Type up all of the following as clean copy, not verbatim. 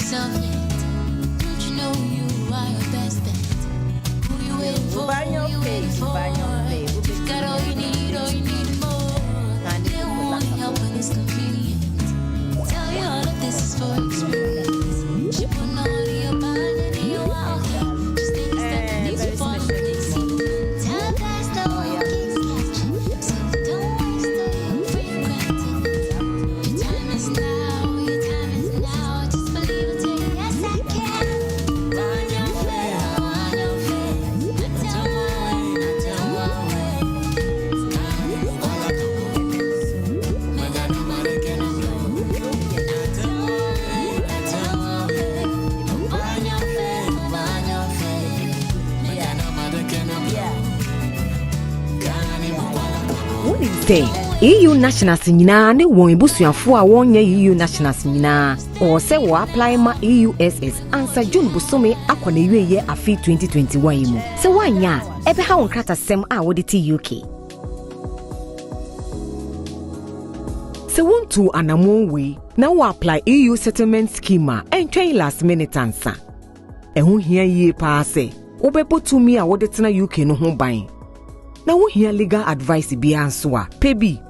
yourself yet? Don't you know you are your best bet? Who you waiting for? Who you waiting for? You got all you need more. They won't help when it's convenient. Tell you all of this is for experience. She put all of your body and you out here. Just take a step and it's fun when they see. Tell guys the whole kid's catching. So don't waste all your free granted. Your time is now, your time is now. Just believe it, take yes I can. On your way, on your way. Not tell my way, not tell my way. Say, EU nationals nyina ne won ebusuafo a wonye EU nationals nyina or say wo apply ma EUSS answer June bosome akona wieye afi 2021 mu. Se wanya ebe ha won krata sem a wo de ti UK. Se won to anamon we na wo apply EU settlement scheme entwen last minute answer. Ehun hia yie pa se wo bebotumi a wo de tena UK no ho ban. Na wo hia legal advice bi anso a pebi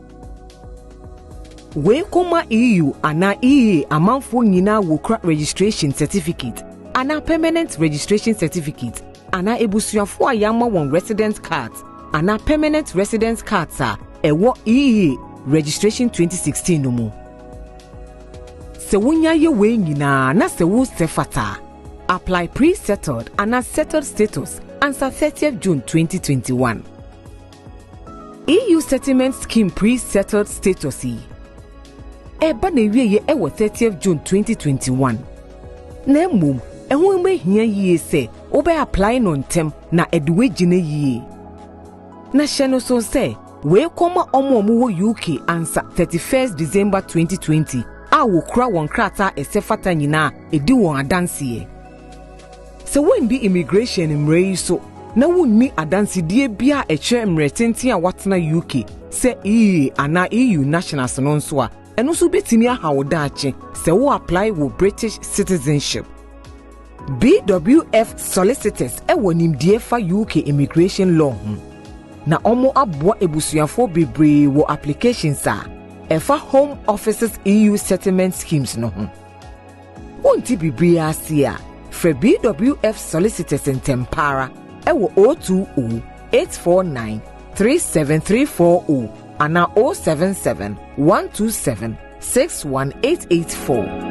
we koma EU ana EA amanfo nyina wo kra registration certificate ana permanent registration certificate ana ebusuafo a yama won residence card ana permanent residence cards a ewo EA registration 2016 no mu se wonya ye we nyina na se wo sefata apply pre-settled ana settled status answer 30th June 2021 EU settlement scheme pre-settled status eba na wieye ewo 30th June 2021 na mum ehun me hia yie se obe apply no ntem na 𝗩𝗶𝗀𝗃 yie na hye so se we koma omo wo UK answer 31st December 2020 a wo kura won krata esefata nyina edi won adanse se when be immigration mrei so na wunni adansidie bia eche mretenti a watena UK se ana EU nationals no nso a eno so betimi ahawodaache se wo apply wo British citizenship. BWF Solicitors ewo nimdie fa UK immigration law na omo aboa ebusuafo bebre wo applications a efa home offices EU settlement schemes no ho. Wonti bebre asia for BWF Solicitors ntempara ewo 020-849-37340 ana 077-127-61884.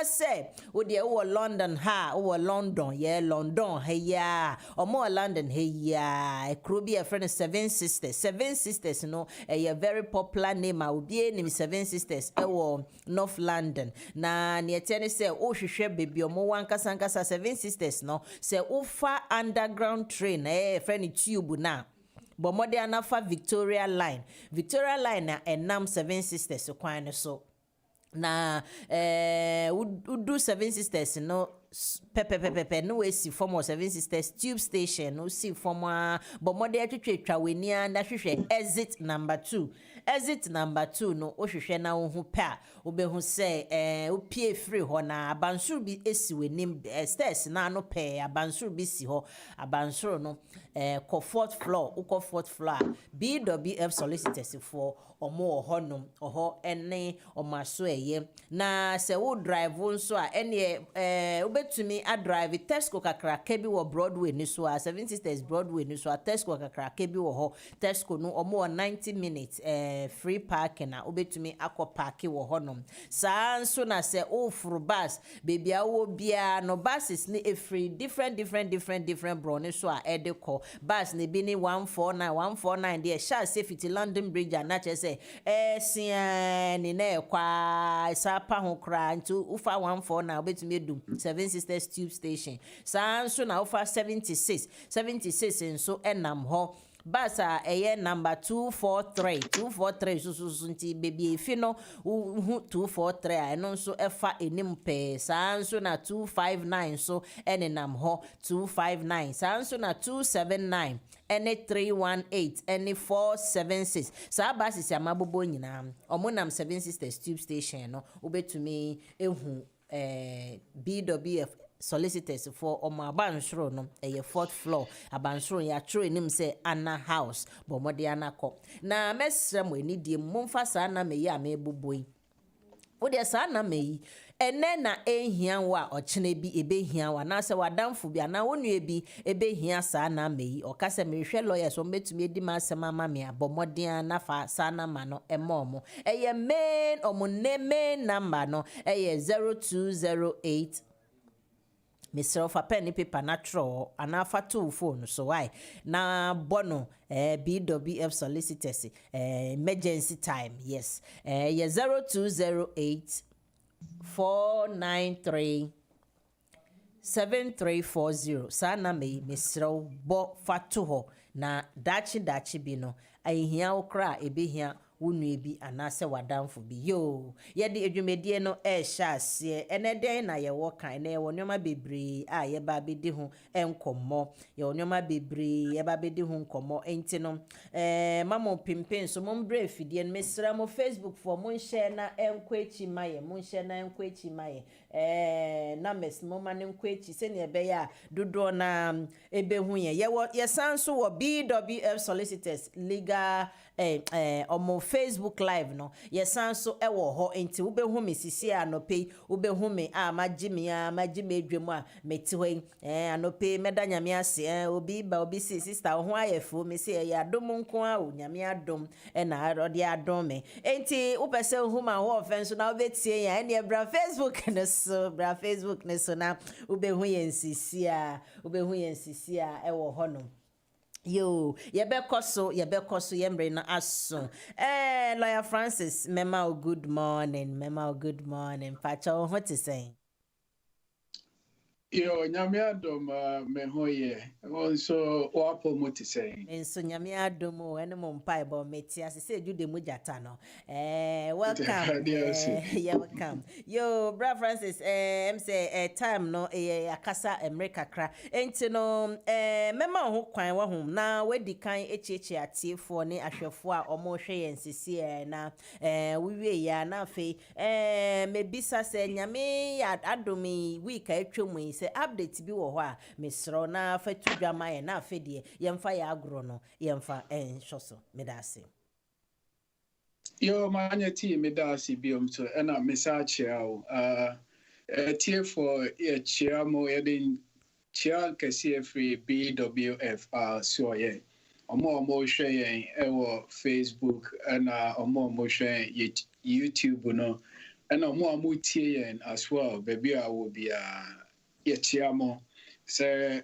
Say, would you over London ha over London, yeah, London, hey, yeah, or more London, hey, yeah, it could be a friend of Seven Sisters, you know, a very popular name. I will be name Seven Sisters, North London. Na near tennis say, oh, she share baby, or more one Kasankasa Seven Sisters, no, say, oh, far underground train, friend tube now. But more than enough Victoria Line, and Nam Seven Sisters, so quite so. Na would do Seven Sisters no pepe no we see form of Seven Sisters tube station no see form but more dey twetwa we ni and exit number 2 no o hwehwe na wo hu pa wo be hu say o pie free ho na abansuru bi esi we nim stairs na no pe abansuru bi si ho abansuru no ko fourth floor BWF Solicitors for omo honum oho ene omaso eye na se wo drive nso a ene obetumi a drive Tesco kakraka bi wo Broadway ni so a Seven Sisters Broadway ni so a Tesco kakraka bi wo ho Tesco no omo 90 minutes free parking na obetumi akọ park wo honum sa nso na se o furu bus baby a wo bia no buses ni free different bro ni so a edeko bus ni bi ni 149 there sha safety London Bridge and na say ni na kwa sapa ho kra ntu ufa 14 na obetumi do Seven Sisters tube station sa nso na ufa 76 nso enam ho basa number 243 so nti baby efi no 243 a eno nso efa enim pe saa nso na 259 so enenam ho 259 saa nso na 279 ene 318 ene 476 saa basis amabobo nyina omonam 7 Sisters tube station no obetumi ehu BWF Solicitors for abansoro no eye 4th floor abansoro ya true enim say Anna House bomode anakọ na mesrɛ mo enidie momfa saa na meyi a meboboi wo de saa na meyi ene na ehia wa ochene bi ebehia wa na se wadamfo bi na wonu bi ebehia saa na meyi okase mehwe lawyer so metumi edi ma asema ma me abomode na fa saa na ma no emomo eye main main number no eye 0208 Mr. Fa pen ni paper natural anafa to phone so why na bono BWF Solicitors emergency time yes 0208 493 7340 sana me Mr. Bo fatuho na dachi bi no ahia okra ebehia wonu ebi anase wadamfo bi yo ye de edwumedie no sha ase ene den na ye wo kan na ye wonyoma bebre a ye ba bedi ho enkomo ye wonyoma bebre ye ba bedi ho nkomo enti no mamo pimpen so mom bre fidie no mesra mo Facebook for mon share na 𝗩𝗶𝗀𝗀𝗏 mon share na 𝗩𝗶𝗀𝗏𝗏 na mes moma ne 𝗩𝗶𝗀𝗏 se ne be ya dodo na ebehu ye sanso wo BWF Solicitors Legal omo Facebook live no yesanso ewo ho enti ubehu me sisi anope ubehu me magime edwemu a meti ho anope medanya me ase obi ba obi sister ho ayefo me se ya adom nko a onyame adom na arode adom me enti upese hu ma ho offense na obetie ya ene bra Facebook ne so na ubehu yensisi a ewo ho no yo yebekoso yembre na aso Lawyer Francis mema good morning pacha ho te say yo nyame adom me hoye so wapo mo te say enso nyame adom o ene mo mpai bo meti ase se jude mu jata no welcome welcome yo bra Francis say time no akasa America kra enti no mema ho kwan wa hom na wedi kan echeche atiefo ne ahwefo a omo hwe yensisi na wiwie ya na fe mebisa se nyame adomi week atwemu se update bi wo ho a mesro na fatu dwama na afedie yemfa ya agro no yemfa enhwoso medase yo manye ti medase biom so na message ao tie for ye chiamo yedin chia kesi free BWF so ye omo hwe yen ewo Facebook na omo hwe YouTube no na omo tie yen as well baby a wo bia ye chiamo se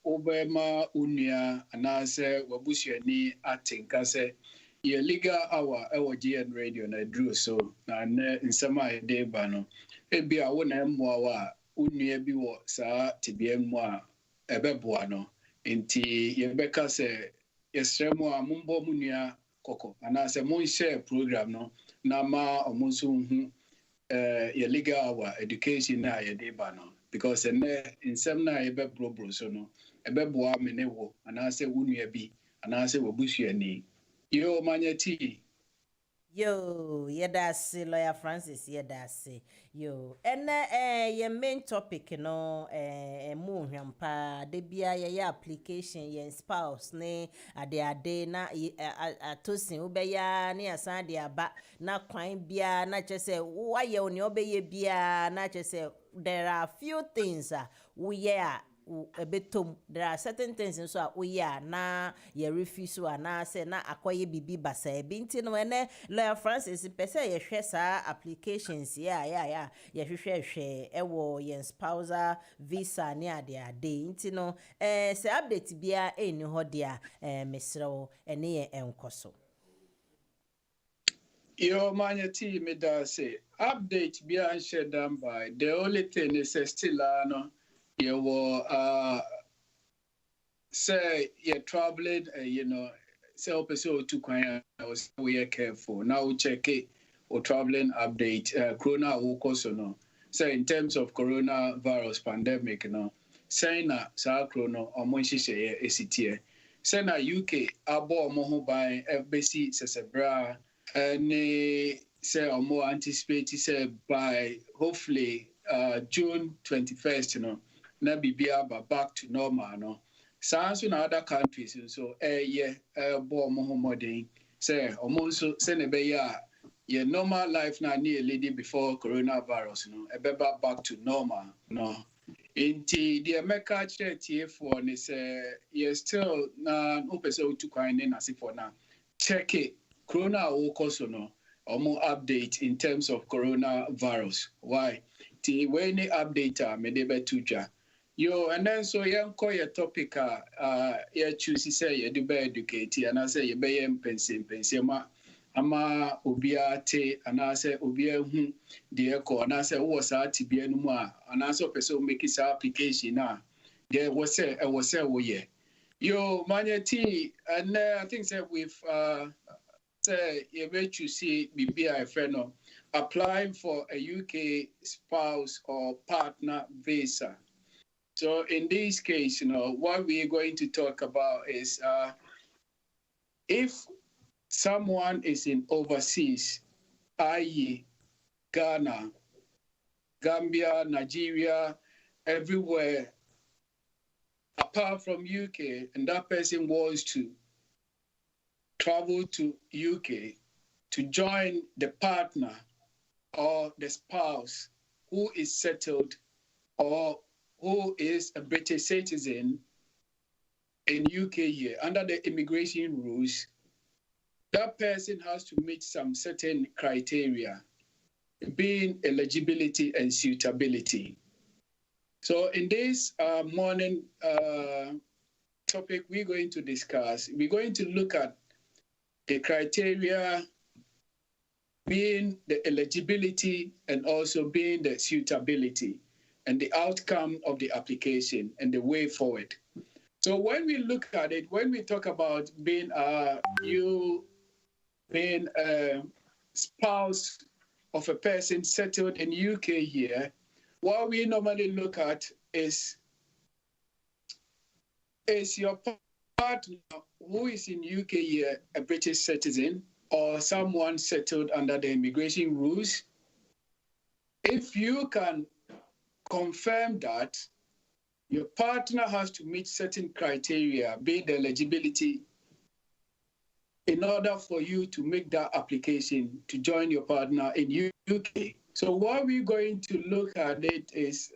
obema unia anase wabusuani atenka se ye legal hour ewo GN radio na drew so na nsema ede ba no ebi a wo na mmoa wa unia bi wo saa tibia mu a ebeboa no enti ye beka se yesremo a mumbo munia koko anase mon share program no na ma omonso hu ye legal hour education na ye de ba no because nsem na ye be bro so no ebeboa me ne wo anase wunua bi anase wabusuani yo manye ti yo yedase Lawyer Francis yedase yo ye main topic no mu hwampa de bia ye application ye spouse ne ade na atosin ubeya ne asan de aba na kwan bia na chese waye oni obeye bia na chese there are few things we betom there are certain things so na ye refuse na say na akoye bibi basa binti no ene Lawyer Francis pese ye hwe sa applications ye hwehwe ewo ye spousal visa ne ade inti no se update bia eni ho dia mesrewo ene ye enkoso yo manye ti me da say update bia share down by the only thing is still no you were say you're traveling so person to kwan was we careful. Now check it or traveling update corona also no. So in terms of coronavirus pandemic no. Saying sa chrono or monshise esitie. Say na UK abo mo ho ban FBC sesebra ne say omo anticipate say by hopefully June 21st you know na bibia back to normal no. Sans in other countries so bo mo ho modern say omo so say ne be ya normal life na near lady before coronavirus no back to normal no. Inti the America chat for ne say you still na opese to kwan na si for now check it corona also no omo update in terms of coronavirus why ti when update me de betuja yo and then so yan call your topic ya choose say you do be educate and I say you be pension ma ama obia te anase obia hu de ko anase wo sa tibia no mu a anase person make sa application na there was say wo ye yo manye ti and I think say with say you bet you see BBI friend no applying for a UK spouse or partner visa. So in this case, you know, what we're going to talk about is if someone is in overseas, i.e. Ghana, Gambia, Nigeria, everywhere, apart from UK, and that person wants to travel to UK to join the partner or the spouse who is settled or who is a British citizen in UK here under the immigration rules, that person has to meet some certain criteria, being eligibility and suitability. So in this morning topic we're going to discuss, we're going to look at the criteria being the eligibility and also being the suitability and the outcome of the application and the way forward. So when we look at it, when we talk about being being a spouse of a person settled in UK here, what we normally look at is your partner who is in UK here a British citizen or someone settled under the immigration rules. If you can confirm that your partner has to meet certain criteria, being the eligibility, in order for you to make that application to join your partner in UK. So what we're going to look at it is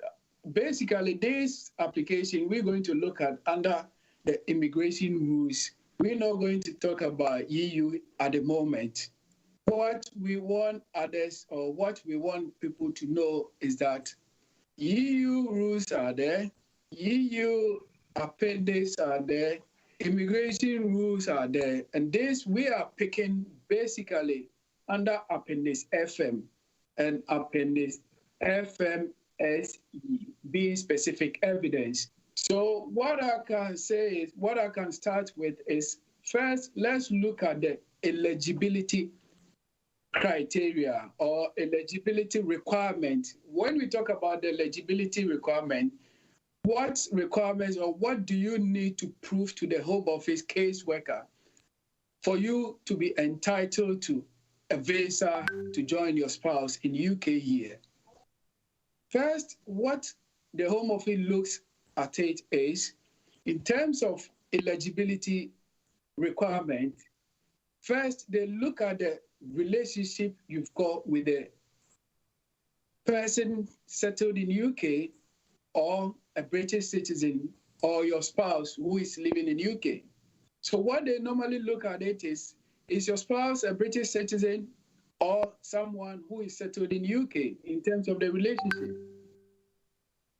basically this application we're going to look at under the immigration rules. We're not going to talk about EU at the moment. What we want others or what we want people to know is that EU rules are there, EU appendix are there, immigration rules are there, and this we are picking basically under Appendix FM and Appendix FMSE, being specific evidence. So what I can say is, what I can start with is, first, let's look at the eligibility criteria or eligibility requirement. When we talk about the eligibility requirement, what requirements or what do you need to prove to the Home Office caseworker for you to be entitled to a visa to join your spouse in UK here? First, what the Home Office looks at it is, in terms of eligibility requirement, first they look at the relationship you've got with the person settled in UK or a British citizen or your spouse who is living in UK. So what they normally look at it is your spouse a British citizen or someone who is settled in UK in terms of the relationship?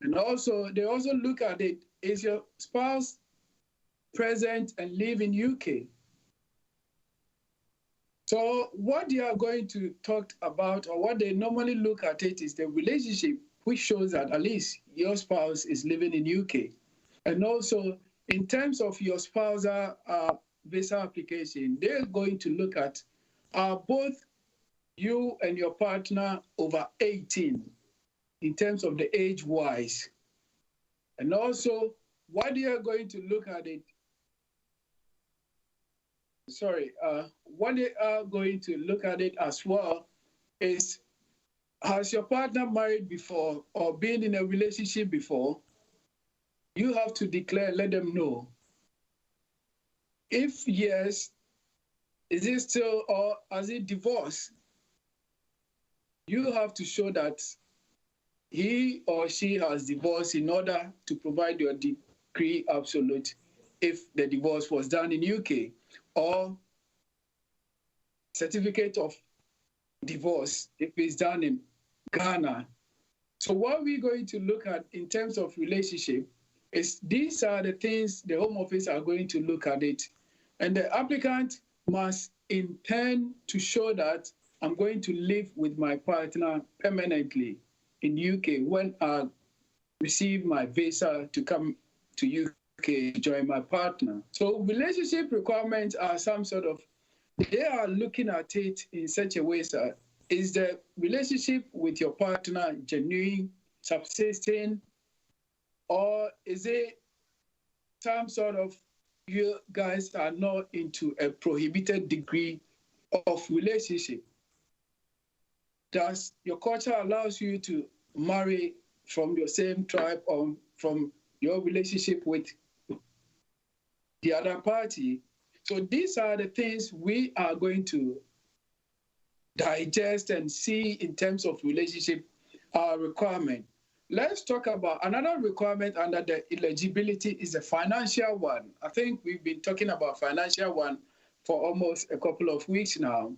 And also, they also look at it, is your spouse present and live in UK? So what they are going to talk about, or what they normally look at it, is the relationship, which shows that at least your spouse is living in UK. And also, in terms of your spousal visa application, they're going to look at are both you and your partner over 18 in terms of the age-wise. And also, what they are going to look at it, what they are going to look at it as well is, has your partner married before or been in a relationship before? You have to declare, let them know. If yes, is it still, or has it divorced? You have to show that he or she has divorced in order to provide your decree absolute if the divorce was done in UK, or certificate of divorce if it's done in Ghana. So what we're going to look at in terms of relationship is these are the things the Home Office are going to look at it. And the applicant must intend to show that I'm going to live with my partner permanently in UK when I receive my visa to come to UK to join my partner. So relationship requirements are some sort of, they are looking at it in such a way that is the relationship with your partner genuine, subsisting, or is it some sort of, you guys are not into a prohibited degree of relationship? Does your culture allows you to marry from your same tribe or from your relationship with the other party? So these are the things we are going to digest and see in terms of relationship requirement. Let's talk about another requirement under the eligibility is the financial one. I think we've been talking about financial one for almost a couple of weeks now,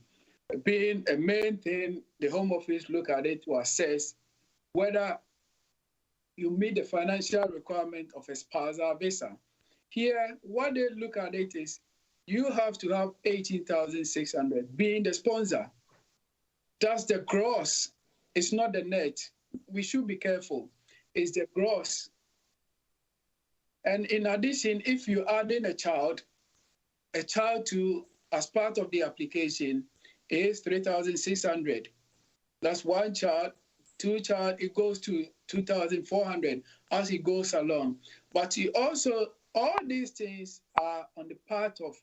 being a main thing the Home Office look at it to assess whether you meet the financial requirement of a spousal visa. Here, what they look at it is you have to have 18,600 being the sponsor. That's the gross. It's not the net. We should be careful. It's the gross. And in addition, if you add in a child to, as part of the application, is 3,600. That's one child, two child, it goes to 2,400 as it goes along. But you also, all these things are on the part of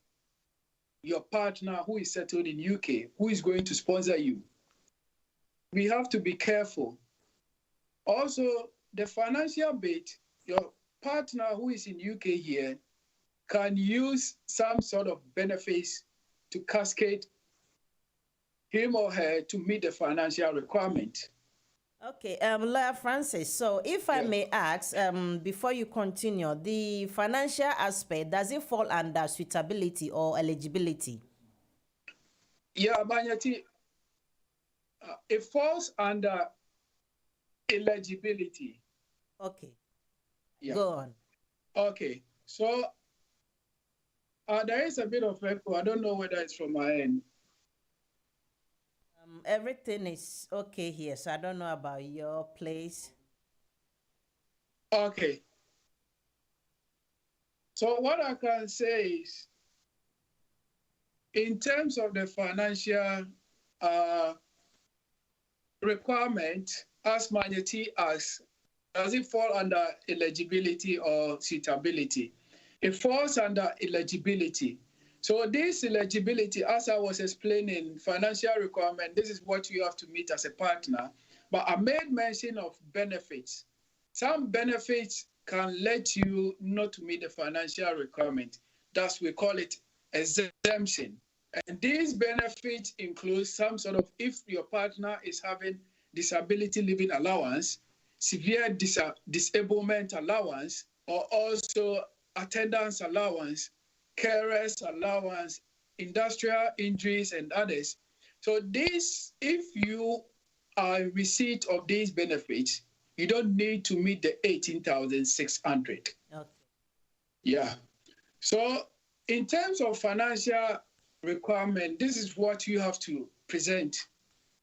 your partner who is settled in UK, who is going to sponsor you. We have to be careful. Also, the financial bit, your partner who is in UK here can use some sort of benefits to cascade him or her to meet the financial requirement. Okay, Lawyer Francis, so if I may ask, before you continue, the financial aspect, does it fall under suitability or eligibility? Yeah, Manyati, it falls under eligibility. Okay, yeah. Go on. Okay, so there is a bit of echo. I don't know whether it's from my end. Everything is okay here, so I don't know about your place. Okay. So what I can say is, in terms of the financial requirement, as Manyeti asked, does it fall under eligibility or suitability? It falls under eligibility. So this eligibility, as I was explaining, financial requirement, this is what you have to meet as a partner. But I made mention of benefits. Some benefits can let you not to meet the financial requirement. Thus, we call it exemption. And these benefits include some sort of, if your partner is having disability living allowance, severe disablement allowance, or also attendance allowance, carers allowance, industrial injuries, and others. So this, if you are in receipt of these benefits, you don't need to meet the 18,600. Okay. Yeah. So in terms of financial requirement, this is what you have to present.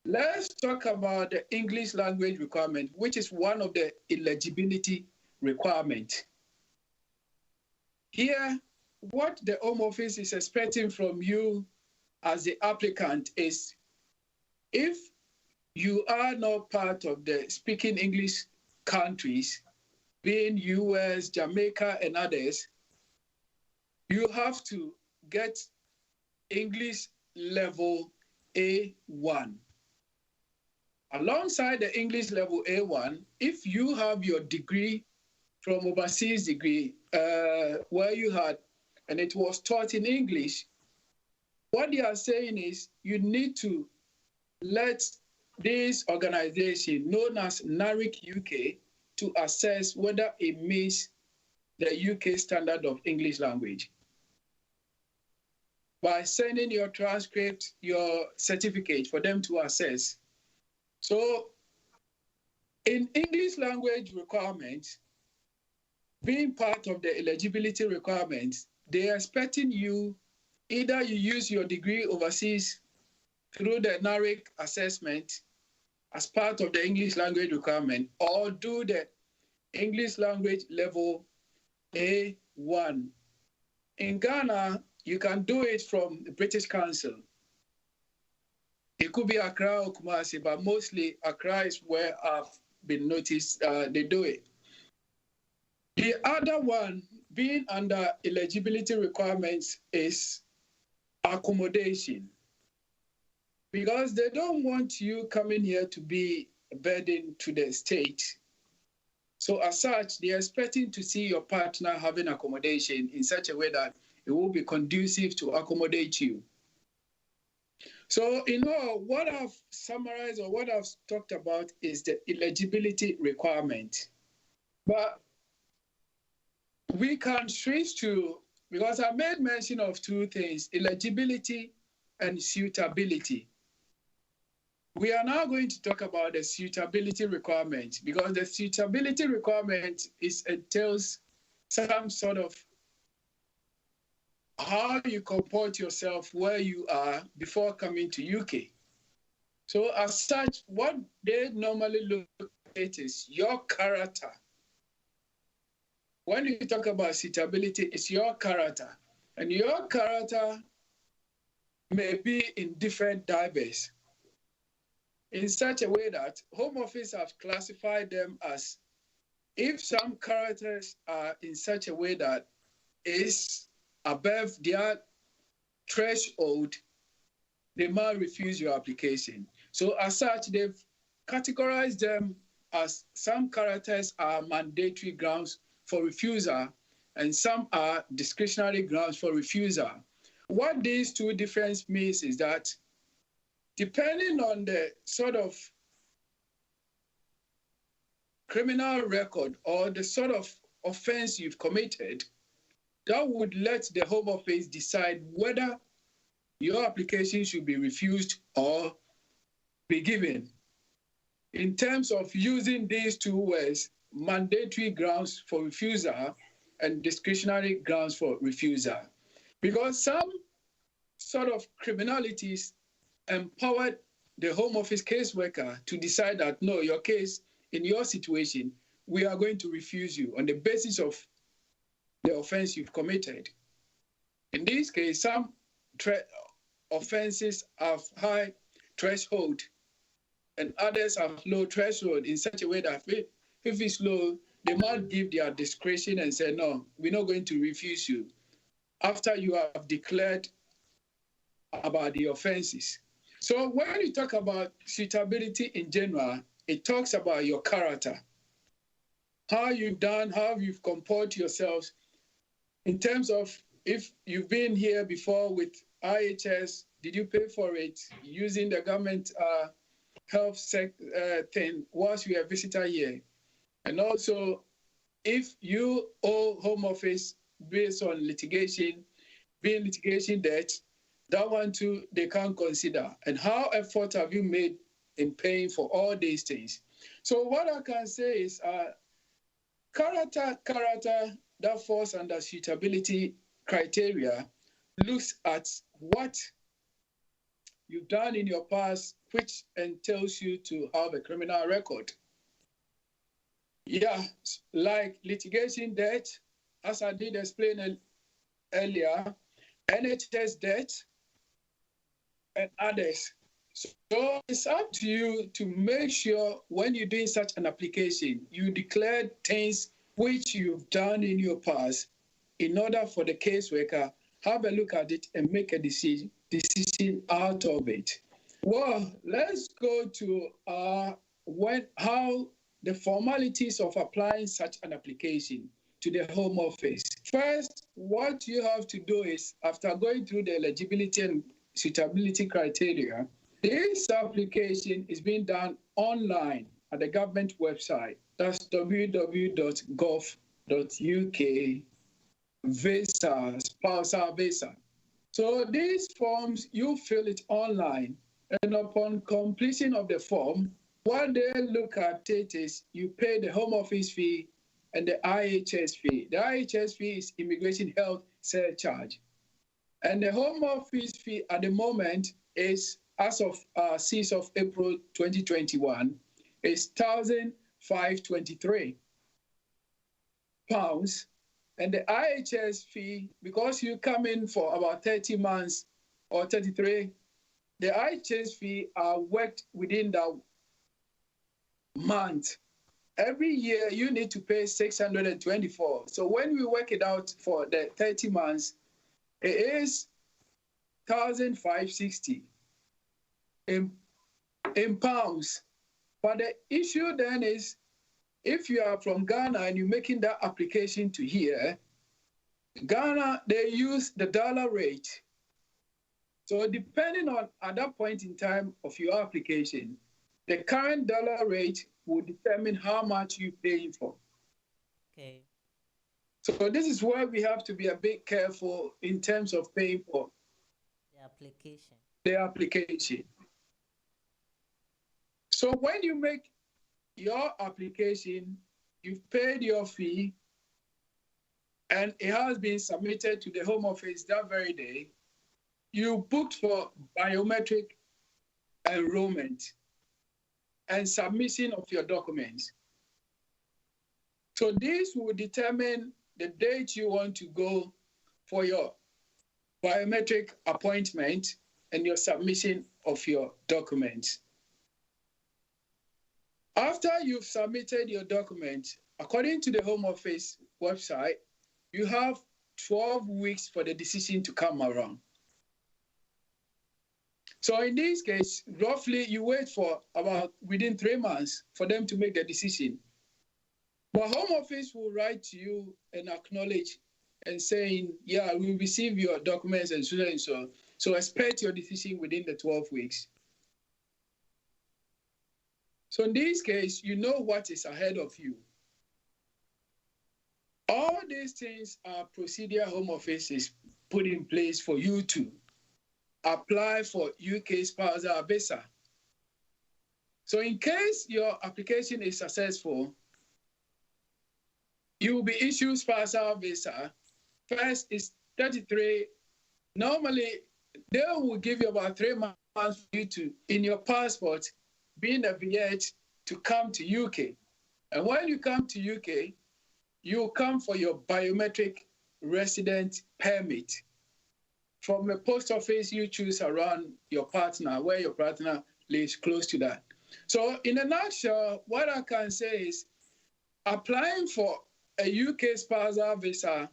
Let's talk about the English language requirement, which is one of the eligibility requirements. Here, what the Home Office is expecting from you as the applicant is, if you are not part of the speaking English countries, being US, Jamaica, and others, you have to get English level A1. Alongside the English level A1, if you have your degree from overseas degree where you had, and it was taught in English, what they are saying is you need to let this organization known as 𝗟𝗡𝗏𝗏 UK to assess whether it meets the UK standard of English language by sending your transcript, your certificate for them to assess. So in English language requirements, being part of the eligibility requirements, they are expecting you, either you use your degree overseas through the 𝗟𝗡𝗏𝗏 assessment as part of the English language requirement, or do the English language level A1. In Ghana, you can do it from the British Council. It could be Accra or Kumasi, but mostly Accra is where I've been noticed they do it. The other one, being under eligibility requirements, is accommodation. Because they don't want you coming here to be a burden to the state. So as such, they're expecting to see your partner having accommodation in such a way that it will be conducive to accommodate you. So in all, what I've summarized or what I've talked about is the eligibility requirement. But we can switch to, because I made mention of two things, eligibility and suitability. We are now going to talk about the suitability requirement, because the suitability requirement entails some sort of how you comport yourself where you are before coming to UK. So as such, what they normally look at is your character. When you talk about suitability, it's your character. And your character may be in different diverse, in such a way that Home Office have classified them as, if some characters are in such a way that is above their threshold, they might refuse your application. So as such, they've categorized them as some characters are mandatory grounds for refusal and some are discretionary grounds for refusal. What these two differences means is that depending on the sort of criminal record or the sort of offense you've committed, that would let the Home Office decide whether your application should be refused or be given. In terms of using these two words, mandatory grounds for refusal and discretionary grounds for refusal. Because some sort of criminalities empowered the Home Office caseworker to decide that, no, your case, in your situation, we are going to refuse you on the basis of the offense you've committed. In this case, some offenses have high threshold and others have low threshold in such a way that if it's low, they might give their discretion and say, no, we're not going to refuse you after you have declared about the offenses. So when you talk about suitability in general, it talks about your character, how you've done, how you've comported yourselves in terms of if you've been here before with IHS, did you pay for it using the government health thing whilst you are a visitor here? And also, if you owe Home Office based on litigation, being litigation debt, that one too, they can't consider. And how effort have you made in paying for all these things? So what I can say is character that falls under suitability criteria looks at what you've done in your past, which entails you to have a criminal record. Yeah, like litigation debt, as I did explain earlier, NHS debt, and others. So it's up to you to make sure when you're doing such an application, you declare things which you've done in your past in order for the caseworker have a look at it and make a decision out of it. Well, let's go to how the formalities of applying such an application to the Home Office. First, what you have to do is, after going through the eligibility and suitability criteria, this application is being done online at the government website. That's www.gov.uk/𝗏𝗏. So these forms, you fill it online, and upon completion of the form, what they look at it is you pay the Home Office fee and the IHS fee. The IHS fee is Immigration Health Surcharge. And the Home Office fee at the moment is, as of 6th of April 2021, is £1,523. And the IHS fee, because you come in for about 30 months or 33, the IHS fee are worked within that month. Every year you need to pay 624. So when we work it out for the 30 months, it is 1,560 in pounds. But the issue then is, if you are from Ghana and you're making that application to here, Ghana, they use the dollar rate. So depending on at that point in time of your application, the current dollar rate will determine how much you're paying for. Okay. So this is where we have to be a bit careful in terms of paying for the application. The application. So when you make your application, you've paid your fee, and it has been submitted to the Home Office that very day, you booked for biometric enrollment and submission of your documents. So this will determine the date you want to go for your biometric appointment and your submission of your documents. After you've submitted your documents, according to the Home Office website, you have 12 weeks for the decision to come around. So in this case, roughly you wait for about within 3 months for them to make the decision. But Home Office will write to you and acknowledge and saying, yeah, we receive your documents and so and so. So expect your decision within the 12 weeks. So in this case, you know what is ahead of you. All these things are procedure Home Office is put in place for you to apply for UK spousal visa. So in case your application is successful, you will be issued spousal visa. First is 33. Normally, they will give you about 3 months for you to, in your passport, being a VH to come to UK. And when you come to UK, you come for your biometric resident permit. From the post office, you choose around your partner, where your partner lives close to that. So in a nutshell, what I can say is applying for a UK spousal visa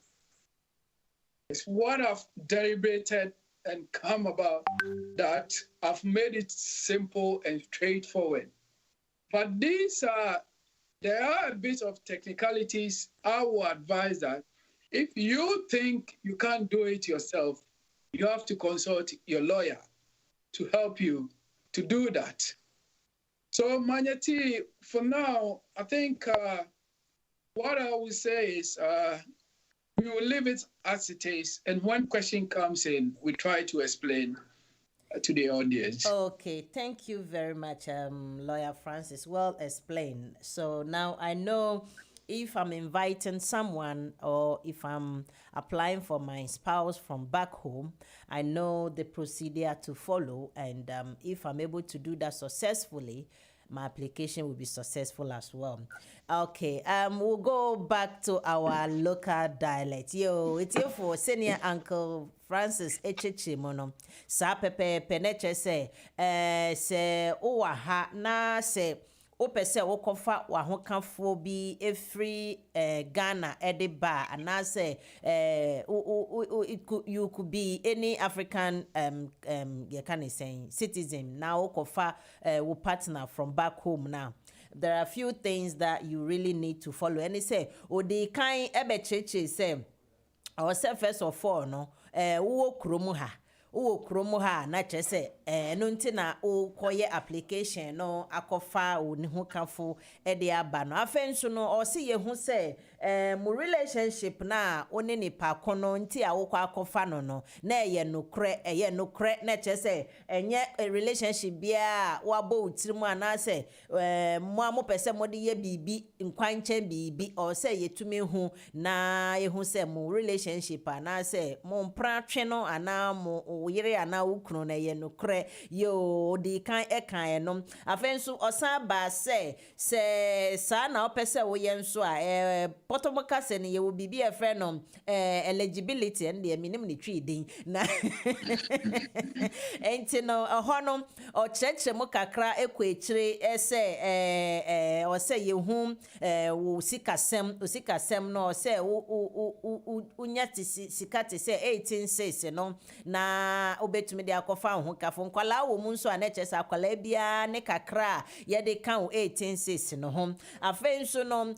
is what I've deliberated and come about, that I've made it simple and straightforward. But there are a bit of technicalities. I will advise that if you think you can't do it yourself, you have to consult your lawyer to help you to do that. So MANYE TEÄ, for now, I think what I will say is we will leave it as it is. And when question comes in, we try to explain to the audience. Okay, thank you very much, Lawyer Francis. Well explained. So now I know if I'm inviting someone or if I'm applying for my spouse from back home, I know the procedure to follow. And if I'm able to do that successfully, my application will be successful as well. Okay, we'll go back to our local dialect. Yo, it's here for senior Uncle Francis 𝗥𝗔𝗗𝗚𝗏 sa pepe peneche se o wa ha na se o pese wo kofa wa ho kafo bi every Ghana ediba and say you could be any African you can say citizen now kofa wo partner from back home now. There are a few things that you really need to follow. And he say, the kind 𝗥𝗔𝗗𝗃 say, or say first of all, no, uwo kromo ha na chese no nti na o koye application no akofa o ne ho kafo de aba no afenso no o se ye hu se mo relationship na one ni pa kono nti a wo akofa no na ye nokre na chese enye relationship bia wa bo utirimu ana se mo amopese mo de ye bibi nkwanchen bibi o se yetumi hu na ye hu se mo relationship ana se mo mpra twe no ana mo yere ana ukunu na ye nokre yo di kan ekan no afenso osan ba se sa na opese wo ye nso a potomoka se ne ye wo bibi e frɛ no eligibility and the minim ni twi din na enti no ho no o kyerɛkyerɛ mo kakra ekɔ ekyire ese o se ye hu wo sikasɛm no se unya sikate se 186 no na obetumi de akofa ho kafo nkwala wo mu nso anechesa akwala bia ne kakra ye de kan 186 no ho afenso no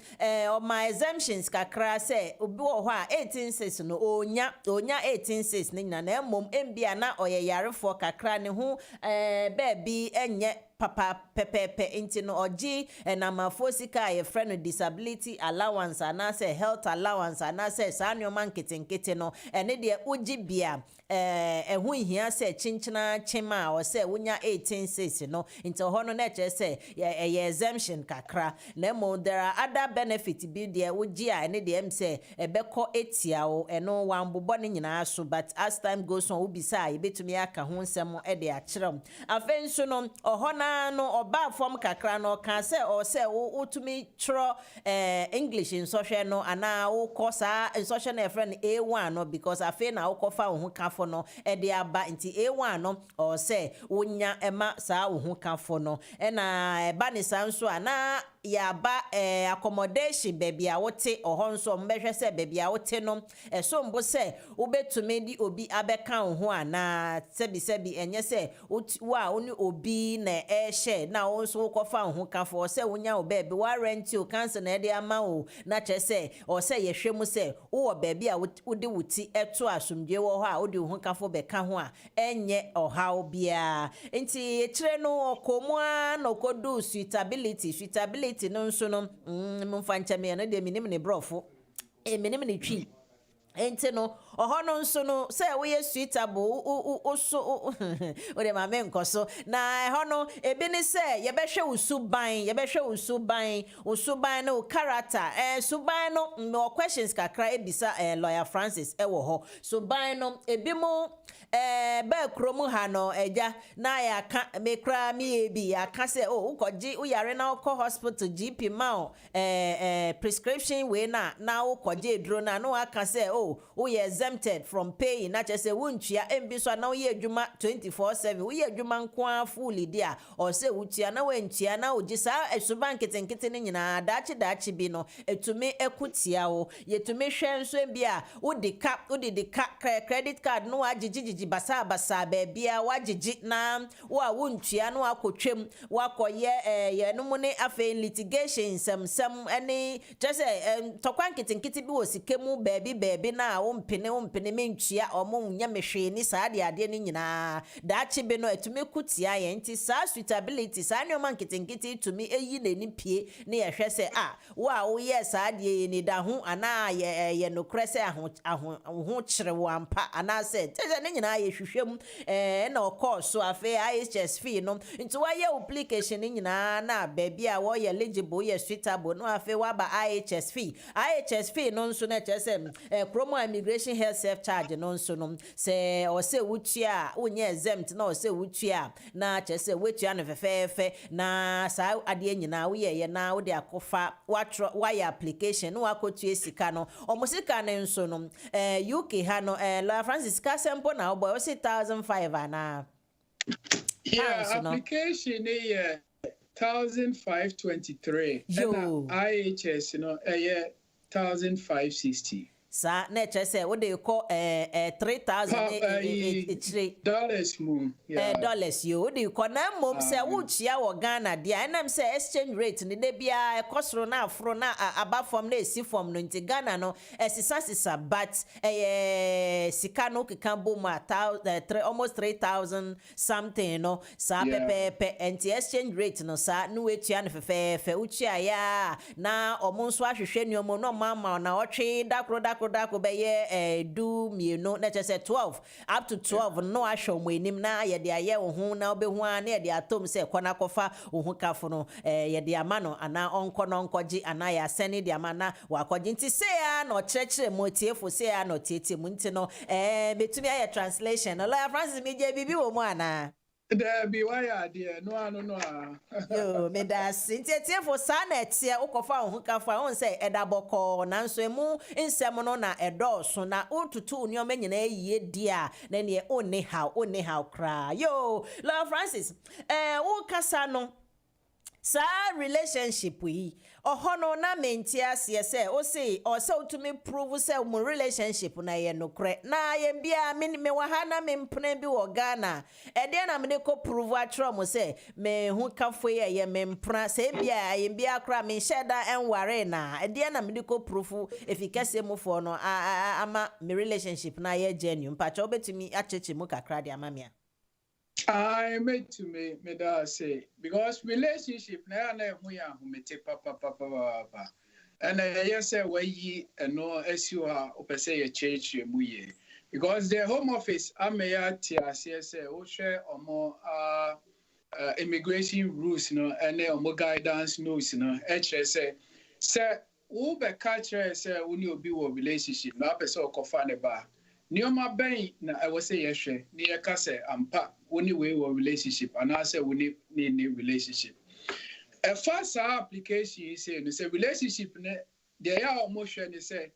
o my exemptions kakra se obi wo ho a 186 no onya 186 ne nyina na emom embia na oyeyarefo kakra ne ho baby enye papa pepepe into no oji na mafosika ye friend disability allowance and say health allowance and say sanyo man kitenkete no ene de uji bia ehu hia say chinchina chima or say unya 186 no into hono na che say ye exemption kakra na mo there are other benefits bi de uji a ene de em say ebeko etia o eno wan bobo ne nyina so but as time goes on ubisa e betumi aka ho nsem e de akyerem afenso no ohona no oba form kakra no kan se o se utumi tro English in social no ana wo kosa in social na friend A1 no because afi na wo kofa wo ho kafo no e de aba nti A1 no o se wonya ema sa wo ho kafo no e na eba ni sanso ana ya ba accommodation baby a wote ohon so mbehwe se baby a wote no so mbo se ubetumi di obi abeka wo ho ana sebi enye se wa oni obi na share na also kofa ho kafo se wonya o baby wa rent you cancel na de ama o na che se o se ye hwemu se wo baby a wode wuti eto asomdwe wo ho a wode ho kafo beka ho a enye ohaw bia nti kire no okomu na okodu suitability no nso no mfa nchame no de minim ne brofo minim ne twi enti no ohono nso no se we suitable so o de ma me nkoso na hono ebi ni se ye behwe usuban no character suban no questions kakra ebisa lawyer Francis wo ho suban no ebi mo ba kromu ha no eja na ya ka me kra mi ebi ya ka se ukoji uyare na uko hospital GP ma prescription we na ukoji eduro na no aka se we exempted from paying na chese wuntua embi so na we adwuma 24/7 we adwuma nko fully dia or say wutia na wentua na ogisa esuban kitenkete ne nyina dachi bi no etumi ekutia wo yetumi hwe nso bia udi ka credit card no agigigi basa baabia wagigi na wa wuntua no akotwem wakoye ye no mu ne afa litigation sem any just tokwan kitenkete bi wo sikemu baby na wompene mentua omo nya mehwe ni saa de ade ni nyina dachi bi no etumi kutia ye nti saa suitability saa nyoma nkitenkete etumi eyi na ni pie ne ye hwe se wo ye saa de ni da ho ana ye no krese ho kyere wampa ana se teze ne nyina ye hwehwem na okoso afi IHS fee no nti wa ye application ni nyina na baby a wo ye eligible ye suitable no afi wa ba IHS fee no nso na chese promo immigration health self charge no nso no se o se wutua wonye exempt na o se wutua na che se wetua no fefefe na sa ade nyina wo ye na wo de akofa why application no akotua sika no omo sika ne nso no UK ha no Lawyer Francis ka sempo na obo o se 1,500 ana application is 1,523 and IHS 1,560 sa na che se wo de ko $3,000 dollars mu dollars yo de ko na mom se wo chia wo Ghana de enam se exchange rate ne de bia ekosoro na afro na aba form na esi form no nti Ghana no sisa but sika no keka bom almost 3,000 something no sa pepe anti exchange rate no sa no wetua no fefe uchia ya na omo nso ahwehwe ni omo no mama na otwe dakro beye do mienu na chese 12 up to 12 no ahwe mo enim na ye de aye wo hu na obehu an na ye de atom se kwana kofa wo hu kafo no ye de ama no ana onko no nkoji ana ya sene de ama na wakoji nti se ya no chekire mo tiefo se ya no tieti mu nti no betumi aye translation Lawyer Francis meje bibi wo mu ana there be why idea no yo me da sintetie for sana etie ukofa ho kafa on say edaboko nanso emu nsem no na edoso na untutu unioma nyina yiye dia na ne onni how kra yo Lawyer Francis wo kasa no sa relationship yi ohono na mentias yese o se utumi prove se mo relationship na ye no kre na ye bia me wa ha na me mpena bi wo Ghana de na me ko prove atro mo se me hu kafo ye me mpena se bia ye bia kra me sheda enware na de na me ko prove efficacy mo fo no ama me relationship na ye genuine pa cha obetumi acheche mo kakra de ama me I made to me that say because relationship na hu ya hu mete papa and yes say we no issue ha opese ye church mu ye because the home office ameya say o share omo immigration rules no and omo guidance notes no say wo be catch say we ni obi wo relationship na pese okofa ne ba nioma ben na I was say yehwe ni ye ka say ampa woni we wo relationship and I say we need relationship a first application say no say relationship ne there ya almost share ni say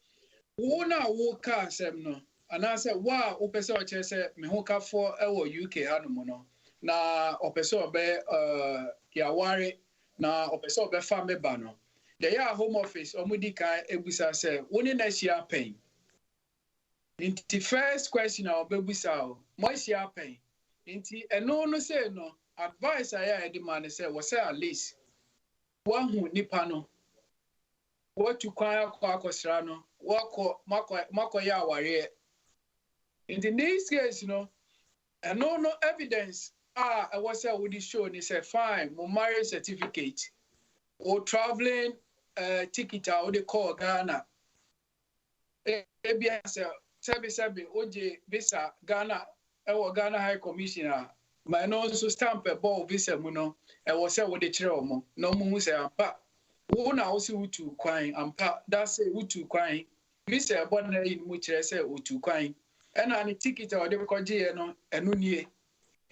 wo na wo ka asem no and I say wa o pese o che say me ho ka for e wo UK hanom no na o pese o be ya ware na o pese o be fa me ba no there ya home office o mudi kan ebusa say woni na share pain. The first question I'll be busy. Moi share pain. Inti no say no advice I had the man say was say at least one who nipa no what to kwaya kwakosra no wako mako ya ware. In this case no no evidence I was say would show ni say fine my marriage certificate or traveling ticket or they call Ghana Sabi oje visa Ghana Ghana High Commissioner my no so stamp a ball visa mu no was say wo de kire omo no mu say ampa wo na wo si wutu kwan ampa that say wutu kwan visa bo na yi mu kire say wutu kwan and an ticket or de ko je no enu nie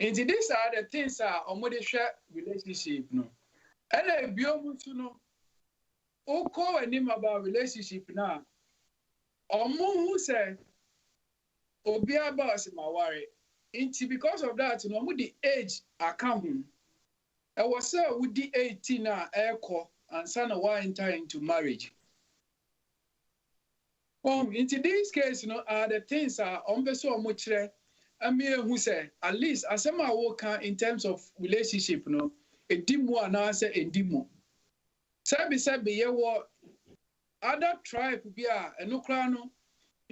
into these are the things omo de share relationship no and biomu tu no o ko anim about relationship na omo who say obi about my worry. Because of that, you know, with the age I come. I was with the 18 and son of enter into marriage. Into this case, you know, are the things are so much. I mean, who say at least as I work in terms of relationship, you know, a demo and answer a demo. Sabi ye what other tribe be a no crano.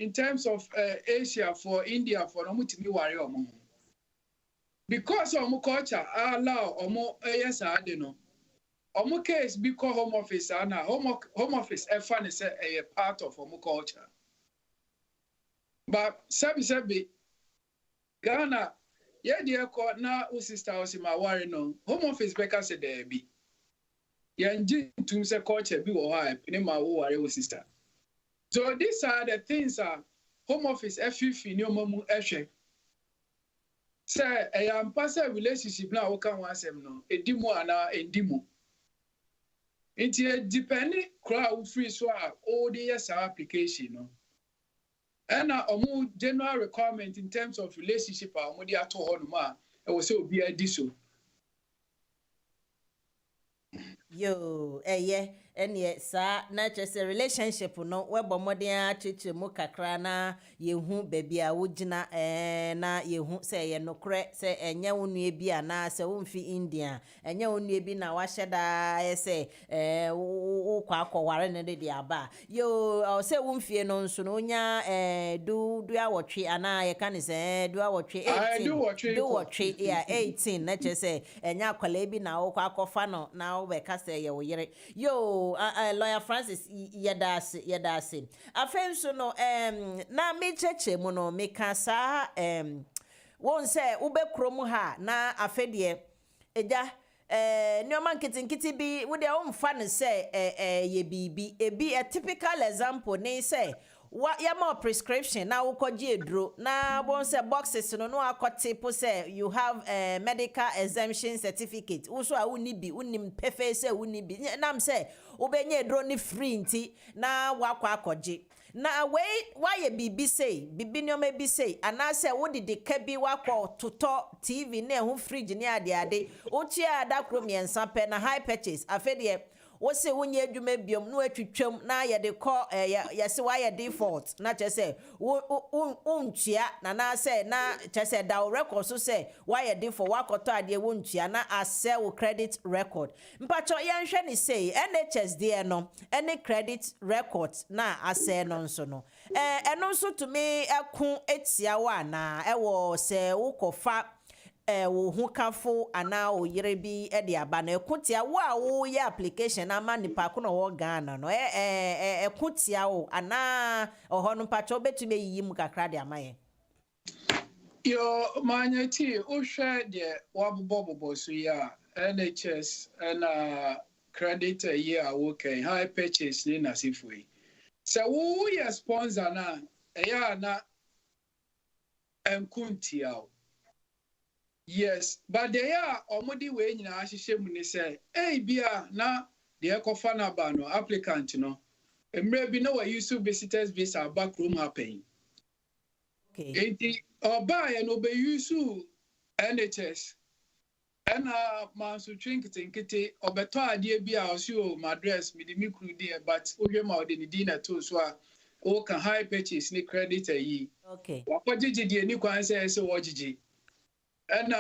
In terms of Asia for India for Omutimi Wari Omo. Because Omo culture allow Omo yes no. Omo case because home office na home office is a part of Omo culture. But sabi Ghana ye dear ko na o sister osima wari no home office beka se there be. Yanji tum se culture bi wo ha ni ma wo wari o sister. So these are the things Home Office FFI ni omomu ehwe. Say ampa say relationship na wo kan wansem no edimu ana endimu. Nti depending kra wo free so a all the yes application no. And omu general requirement in terms of relationship a omu dey ato ho no ma e wo say obi adi so. Yo, ene sa na chese relationship no webo modern achiche mu kakra na yehu baby a wogina na yehu se ye nokre se enye wonu bi ana se wonfi India enye wonu bi na waheda se wo kwa akọware ne de aba yo se wonfie no nso no nya du awotwe ana ye kan se du awotwe 18 du awotwe ya 18 na chese enye akwala bi na wo kwa akọfa no na wo be ka se ye wo yere yo lawyer Francis yedase afenso no na me cheche mu no me ka sa won se ubekrom ha na afedie eja nyoma nkitinkiti bi wo de omfa ne se ye bibi ebi a typical example ne se ya more prescription na ukoji edro na bon say boxes no akote po say you have a medical exemption certificate uso a uni bi unim pefe say uni bi nam say obenye edro ni free nti na wakwa akoje na why bibi say bibi nyoma bi say ana say wo de ka bi wakwa toto TV na hu fridge ni ade uchi ada kromiensa pe na high purchase afedie wo se wonye adwuma biom no atwitwam na ye de call ye se why default na che se untua na se na che se da record so se why default wakoto ade wontua na ase wo credit record mpacho ye nhwe ni say NHS there no any credit record na ase no nso no eno nso to me ekun etia wa na ewo se wokofa wo hu kafo ana o yere bi e de aba na ekotia wo ye application ama nipa ko no wo Ghana no ekotia wo ana oho no pacho betumi yiyi mu kakra de amaye yo manye ti o hwe de wabobobo so ya NHS and credit year okay high purchase ni na sifui so wo ye sponsor na ya na enkuntia. Yes, but they are omodi we nyina ahihye mu ni say bia na de ekofa na ba no applicant no emre bi na wa use visitors visa back room happen. Okay. Enti oba ye no be use NHS and man so trinkete obeto ade bia o si o my address me de mi kru there but ohwe ma o de ni dinner to so a o can high purchase ni credit yi. Okay. Wakojiji de ni kwan say wo jiji. And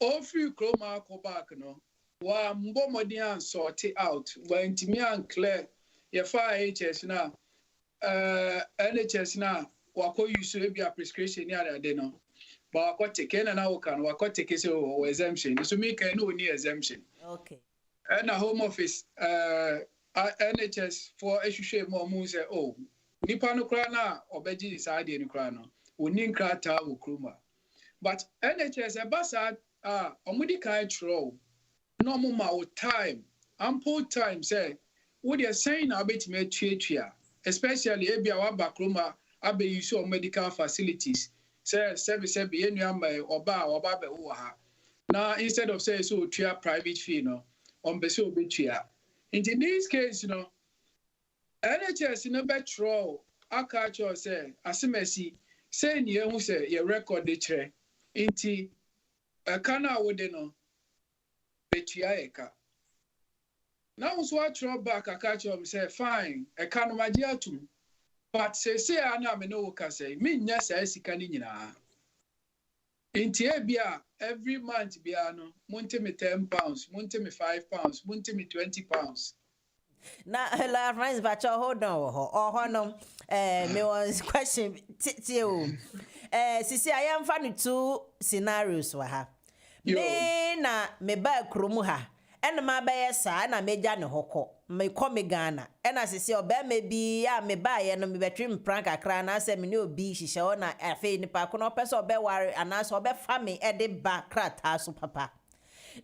all free chroma go back no wa mbomodi an sort it out when timi an clear your HS na NHS na wako use be a prescription ya de no but wako take na wo kan wako take say exemption so me can no any exemption. Okay. And a home office NHS for ehwehwe mo mu say oh nipa no kra na obeji side ni kra no oni nkra ta wo chroma. But NHS abasa omudi kai tro no mo time ample time say what they are saying about me tuatua especially ebia wa bakroma abe use of medical facilities say service be enuamba oba be wo ha now instead of say so tua private fee no on be so be tua in this case you know NHS no be tro aka cho say asemasi say ni ehu say your record dey chere inti kana wode no betua eka now so I throw back a catch up say fine e kanu maji atum but say ana me no ka say me nya say sika ni nyina inti bia every month bia no monte me £10 monte me £5 monte me £20 na la friends but hold on no me one question tio sisi I am funny two scenarios wa ha me na me ba kromu ha ena ma ba yesa na me ja ne hokọ me kọ me Ghana ena sisi oba me bi ya me ba ye no me betwi mpran kakra na se me ne obi hihye o na afi ni pa ko no pese oba ware ana so oba fa me e de ba krata so papa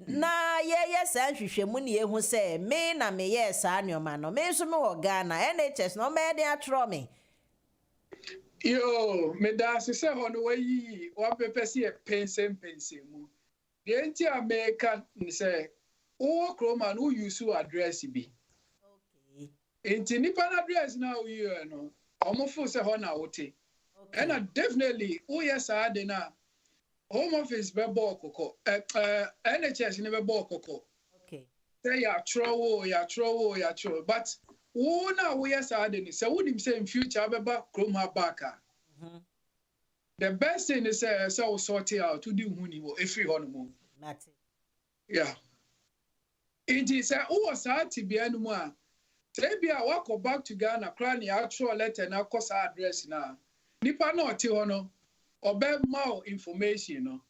na ye sa hwehwemu ne ehu se me na me ye sa anyoma no me so me wo Ghana NHS no me de atro me Yo, me da se se hono wayi wa pepe si e pense mu. The enti America ni se o kroma no use address bi. Okay. Enti nipa na address na o yi no. Omo fo se ho na wote. Okay. And definitely o yes ade na Home Office be bo kokko. NHS ni be bo kokko. Okay. Say ya trowo. But wo na wo yes ade ni se wo dim say in future be ba kroma back. The best thing is so sort it out to do money every honeymoon. Yeah. It is a sad to be anymore. Maybe I walk back to Ghana, crying the actual letter and cost address now. Nipa no tihono or bad more information. No.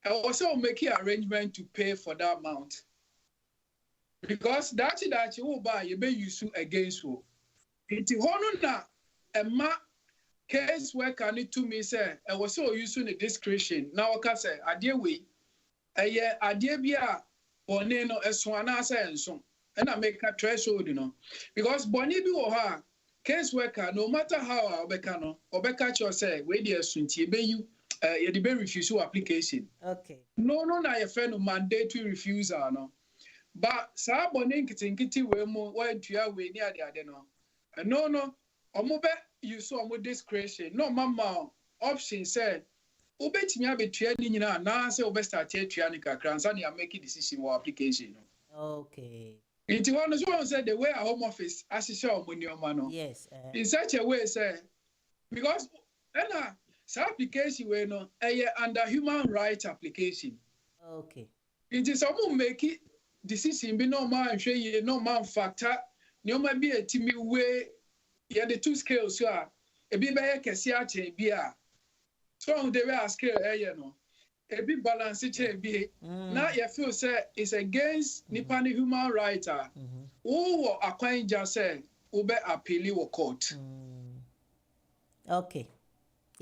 I also make an arrangement to pay for that amount. Because that you will buy, you may use against you. It is honor a ma. Case work I need to me say I was so using the discretion. Now I can say idea we idea bia bone no eswana say enso and I make a threshold because bone bi wo ha case worker no matter how obeka no obeka cho say we dey asuntie be you you dey refuse application. Okay. No na your friend mandatory refusal no. But sa bone nkiti we mu wa ntua we ni ade no. No omo be you saw more discretion. No, mama option said, Obetimi abetua ni nyina na say obe start atua ni kakra nsa na make decision or application. Okay. It was one said the way a Home Office assessor money no. Yes. In such a way say because application we no under human rights application. Okay. It is someone make it decision be no man hwe no man factor no ma be a timi way. Yeah, the two scales, sir. A bit by a cassia chain beer. So they were scale, no. A bit balance chain be. Now, you feel, sir, it's against Nippon human rights. Oh, a coin just said, Ube appeal or court. Okay.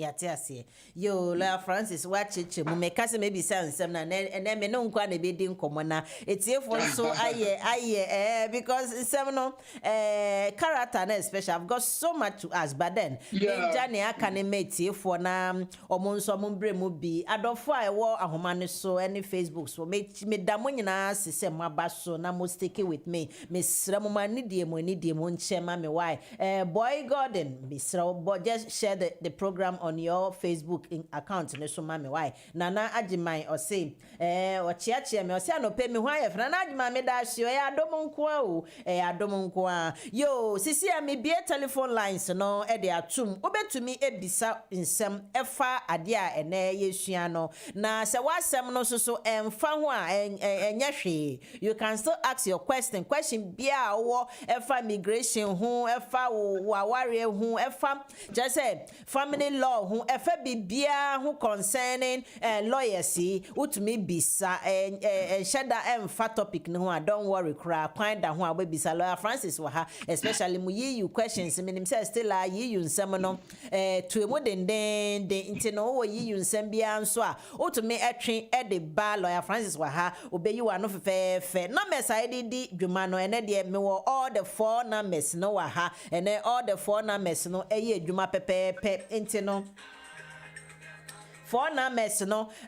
Yeah, see. Yo, La Francis, watch it. Me kase maybe sound some na and then me no nkwa na be din komo na. It's here for so aye because some no character na special. I've got so much to ask, but then me jane aka ne mate here for na omo nso omo bre mu bi adofo a wo ahoma ne so any Facebook so me da mo nyina sese mo aba so na mo stick with me. Me sra mo mani die mo nchema me why boy Gordon me sra but just share the program on your Facebook account ne so mame why nana 𝗔𝗽𝗽𝗶 or say o chiachia me o say no pay me why nana 𝗔𝗽𝗽 me da hio ya adom nko a o adom nko a yo sisi a me bie telephone lines no e de atum obetumi ebisa nsem efa ade a ene yesua no na se wasem no so emfa ho a enya hwe you can still ask your question bia wo efa migration ho efa wo aware ho efa just say family law who efe bibia who concerning lawyers utumi bisa sheda emfa topic no ho don't worry cry kwan da ho a bisa lawyer Francis wa ha especially mu you questions minim say still a you nsem no to emu den nti no wo you nsem bia nso a utumi etwe de ba lawyer Francis wa ha obeyi wa no fe na mesa di dwuma no ene de me wo all the four numbers no wa ha ene all the four numbers no eye dwuma pepepe nti no for numbers,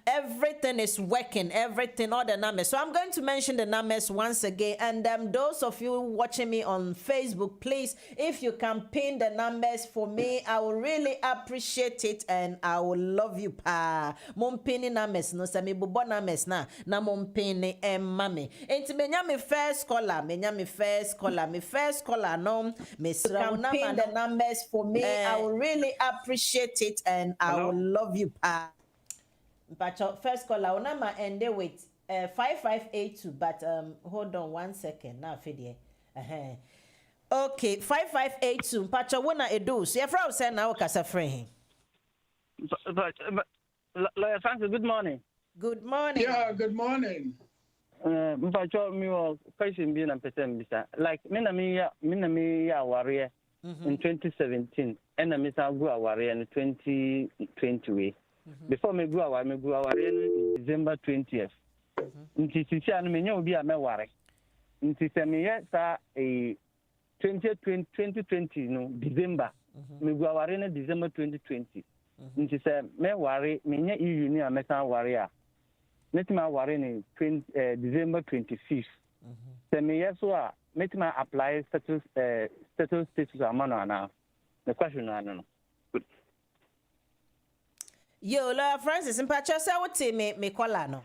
everything is working, everything, all the numbers. So I'm going to mention the numbers once again. And those of you watching me on Facebook, please, if you can pin the numbers for me, I will really appreciate it and I will love you, pa. Mom pinning numbers, no, sami bubo numbers na mom pinning mami. Enti menya me first caller, me first caller, no, Miss Rauna, pin the numbers for me. I will really appreciate it and I will love you, pa. But first caller, number ended with 5582. But hold on 1 second. Now, Fidie. Okay, 5582. Pacha, when I do, so if I say now, Casa Free. Lawyer Francis, good morning. Good morning. Yeah, good morning. Pacha, me was question being a percent. Like, Minamia warrior in 2017, and I miss a warrior in 2020. Before me go away in December 20th. Nti sisi anu menye obi a meware. Nti se me ye sa 2020 no December. me go aware in December 2020 nti say me ware me nya EU ni amesa ware a metima ware in December 25th say me yeso a metima apply status status amano ana the question no Yo, la Francis, in patch, I would say me call no.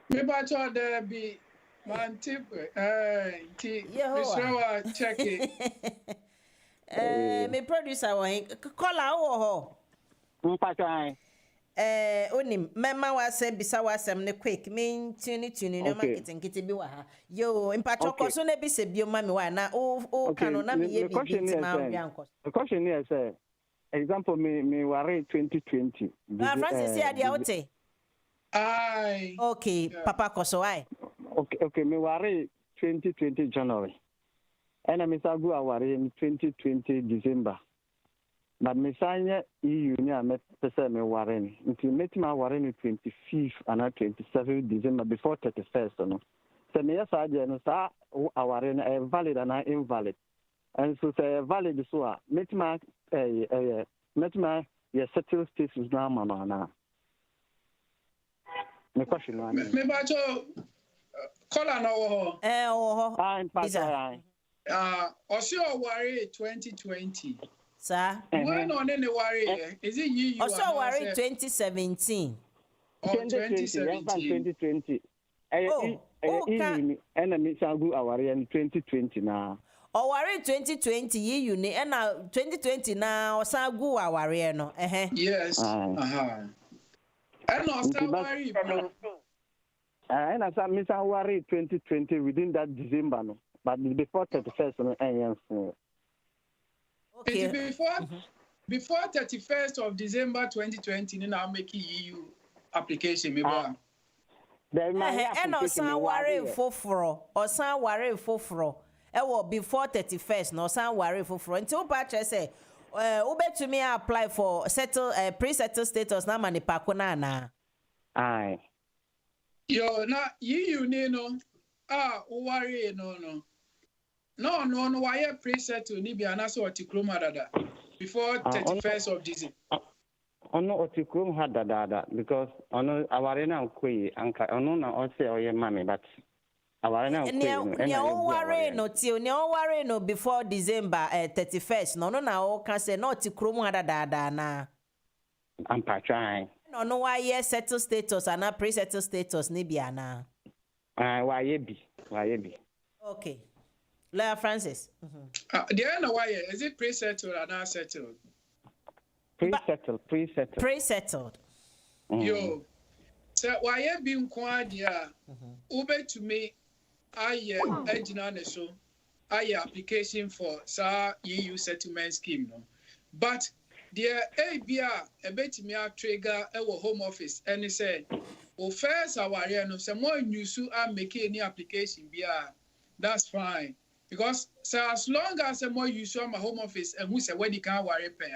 Me batch there be man tip. Mr. Check it. Me producer wa call ho. Mpatwa Onim mema wa say bisa wa sem ne quick me tuni no marketing kiti bi wa ha. Yo, in patch so na bi se bio ma me wa na o kanu na me ye bi ma wi anko. The question here say example me ware 2020. Francis here dia ote. Aye. Okay, yeah. Papa koso ai. Okay, me ware 2020 January. And me sa go aware in 2020 December. But me sanya EU ni a me pese me ware ni. Nti metima ware ni 25th and 27th December before 31st no. So me yasa je no sa aware na valid and invalid. And so say valid so a metima metima ye settle status na mama na. Me question no. Me bacho kola na wo ho. In fact Osio ware 2020. Sir. When on any worry, is it you? Also worry 2017. Oh, 2020. Enemy shall go our in 2020 now. Or worry 2020 you ni and now 2020 now sa go our no. Yes. And also worry. And as I miss worry 2020 within that December no. But before 31st no. Okay. Before 31st of December 2020, now making EU application. Maybe. And also worry for before 31st, no san worry for until patch say, to me apply for settle pre-settle status na mani pakuna na. Aye. Yo na EU no worry no. No, why pre-settle ni bi anaso otikroma dada before 31st of December. Ono otikroma dada because ono aware na nkoi anka ono na o say oye mame but aware na nkoi ne o worry no ti ne o worry no before December 31st no na o can say no otikroma dada na ampa try no why settle status ana pre-settle status ni bi ana why bi okay. Lawyer Francis. The end of why is it pre-settled or not settled? Pre-settled. Yo, so why you been quite Ube to me, I so application for EU settlement scheme no. But the ABR a bit me trigger our home office and he said, first our no some more news are making any application that's fine. Because so as long as more you show my home office and who say when you can worry pay.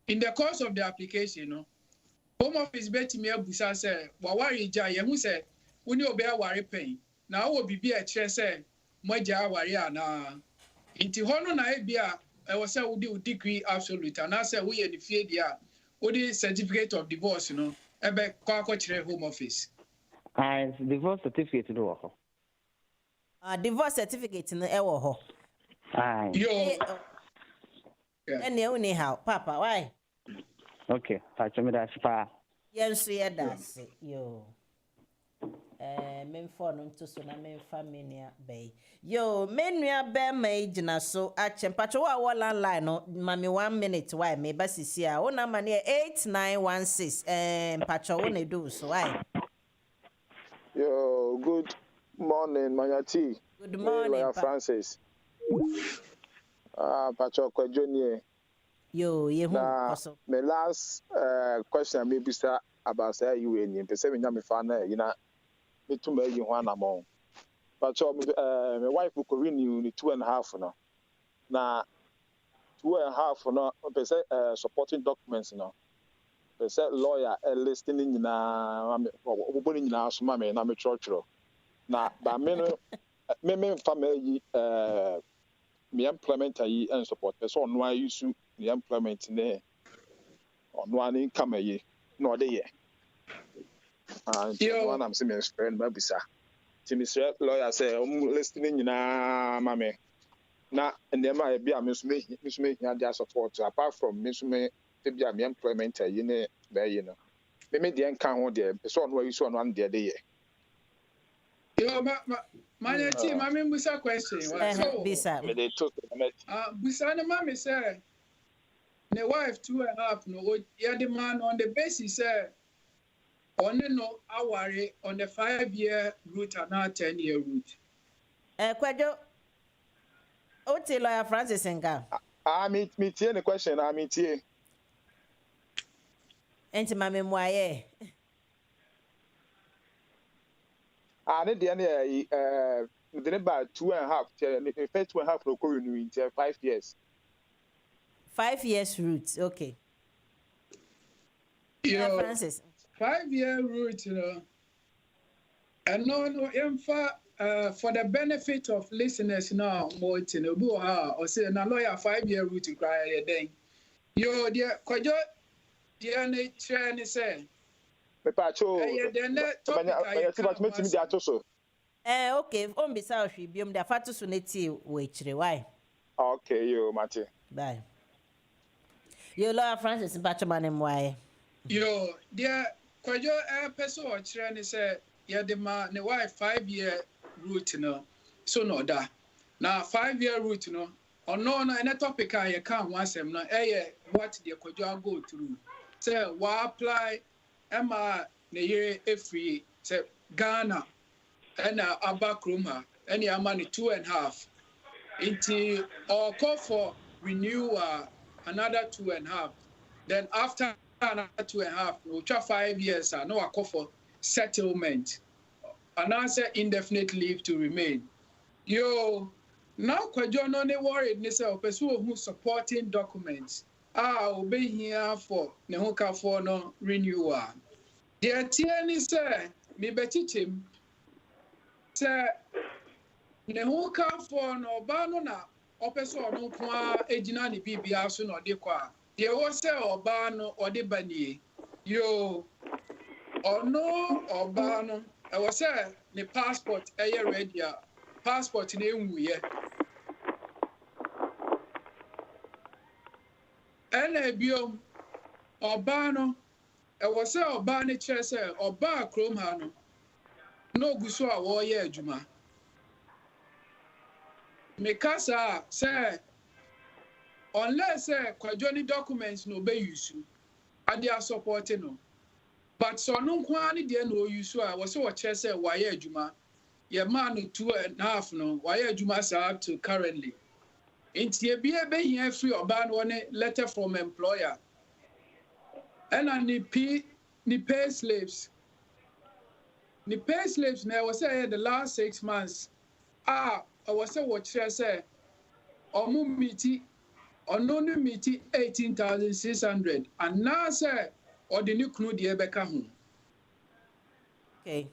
In the course of the application, home office bet me busa say, "Wa worry ja who say when you be worry pay." Now will be a chair say, "Mo ja worry na." Inti hono na ebia I was say we do degree absolute and I say we the fear dia we the certificate of divorce ebe kwa home office. Divorce certificate do ho. Divorce certificate in the ewo ho. Yo. And you only how, Papa, why? Okay, patch me that spa. Yes, yeah, that's yo. Men for no to so na men family bay. Yo, men we are bear made na so action patch wa landline no mami 1 minute why me basisi a ona mane 8916 patch one do so why. Yo, good morning, Manyati. Good morning, Francis. Pacho 𝗥𝗔𝗚𝗍𝗔. Yo, my last question maybe start about say you in person me nyame fa na you na me to me ho anamon. Pacho my wife ko renew ni 2.5 no. Na 2.5 no person supporting documents no. Person lawyer listening nyina oboni nyina asoma me na me churchro. Na ba me no me family me implement yi and support person no use the employment ne on one income ye no de ye and one am say me friend ma bisa ti me lawyer say listening na mame na ndema e bia me so me hia dia support apart from me so me bia me employment ye ne be ye no me de enkan ho de so no use on de ye Yo, my team, I mean, bisa question. Bisa. Bisa na mami say, ne wife 2.5 no, yeah the man on the basis say, only no aware on the 5-year route and not 10-year route. Kwadwo, oti lawyer Francis Nka. Me tie the question. Me tie. Enti mami mwaye. And then within about 2.5, the first 2.5 no go renew in 5 years. 5 years route, okay. Yo, Francis. 5-year route, you know. And no, for the benefit of listeners now, more to know, or say, na lawyer 5-year route to cry then. Yo, dear, could you, dear, nature, say. Okay. On bisa ohwe biom da fatu so neti we chire why. Okay, yo, Mate. Bye. Yo, Lawyer Francis Bachaman why. Yo, dear, could you person or chire say, yeah, the man, the wife 5-year route, no, so no da. Now 5-year route, no, or no, any topic I can't once them, no, what the could you go through? Say, why apply. Emma ne year every say Ghana and Abakruma and your money 2.5 into or call for renewal another 2.5. Then after another 2.5, no 5 years no I call for settlement and answer indefinite leave to remain. Yo now kwajo no ne worried ne say person who supporting documents obey here for ne ho ka for no renewal. The tiani say me betichim say ne ho ka for no ba no na opeso no kwa ejina ne bibia so no de kwa de wo say oba no ode banie yo ono oba no e wo say ne passport eye ready passport ne nwuye ene biom oba no e wo say oba ne kire say oba krom ha no no guso a wo ye adwuma mekasa say unless kwadwoni documents no be use ade a support no but so no kwa ne de no use a wo say wo kire say wa ye adwuma ye man 2.5 no wa ye adwuma sa up to currently inti e bia be hia free oba no ne letter from employer and ni pay slips na was say the last 6 months I was say what say omu miti ononu miti 18,600 and now say or the new kunu de beka ho okay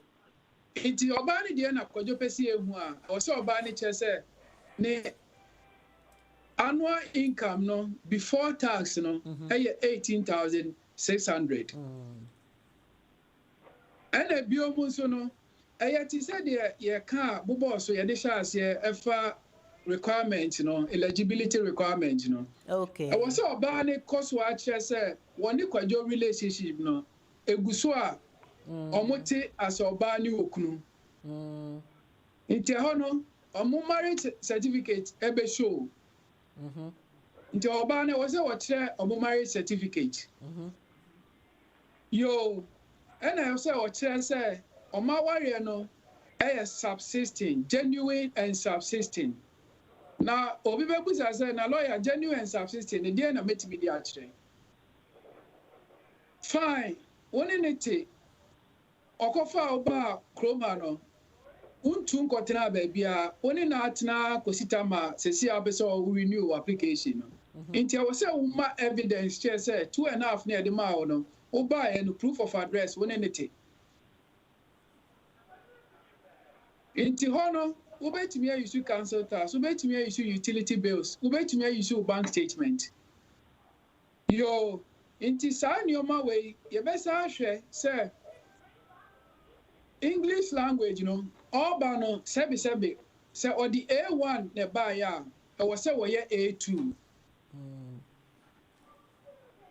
inti oba ni de na kwadwo pesi ehu a o say oba ni che say ne annual income no before tax no 18,600 and a biomu so no ti said ye ka bobo so ye de shas ye efa requirement no eligibility requirement no okay I was so oba ne cost wa che say woni kwadwo relationship no eguso a omote as oba ni okunu nti ho no omo marriage certificate ebe show nti oba ne was what che omo marriage certificate yo and I say what say oma warrior no subsisting genuine and subsisting now obi bebuza say na lawyer genuine and subsisting the dey na metimi di akire fine woni nete okofa oba kroma no untu nkotena ba bia woni na atena kosita ma sesi abese o renew application no nti I say uma evidence che say 2.5 na de ma no oba and proof of address woni nete inti hono ubetimi use council tax ubetimi use utility bills ubetimi use bank statement Yo, inti saa nneɛma wei yɛbɛsa ahwɛ sɛ English language no ɔba no sɛbisɛbi sɛ ɔde A1 na ɛbaeɛ a ɛwɔ sɛ wɔyɛ A2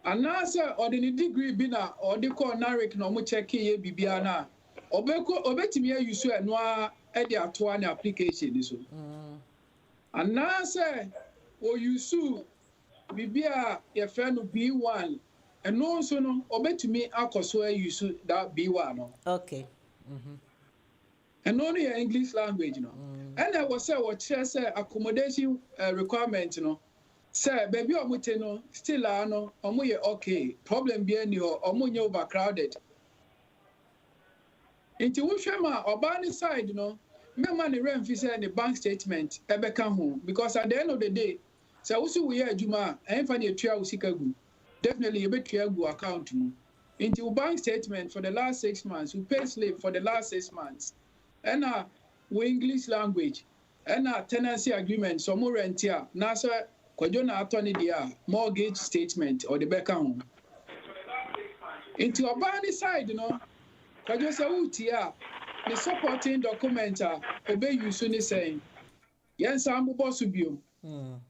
anaasɛ ɔde ne degree bi na ɔde kɔɔ NARIC na ɔmo check yɛ biribiara na obetumi ayi so ɛno a ɛde atoa ne application ni so anaasɛ ɔyusu biribi a yɛfrɛ no B1 ɛno nso no obetumi akɔ so ayi so that B1 no. Okay. And only English language, no. And I was say what say accommodation requirement, no. Say baby omote no still no omoye okay. Problem be any or omonye overcrowded. Into Wushema or Barney side, no. Me money rent fi say the bank statement ebeka ho because at the end of the day, say Owusu we hear Juma and fa ne tua usikagu. Definitely you bet gu account mu. Into bank statement for the last 6 months, we pay slip for the last 6 months. And we English language, and tenancy agreement, so more rent here. Nasa, Kwajona attorney dia mortgage statement or the back home. Into a banny side, you know, Kwajosa Utia, the supporting document, obey you soon saying, yes, I'm Bosompem,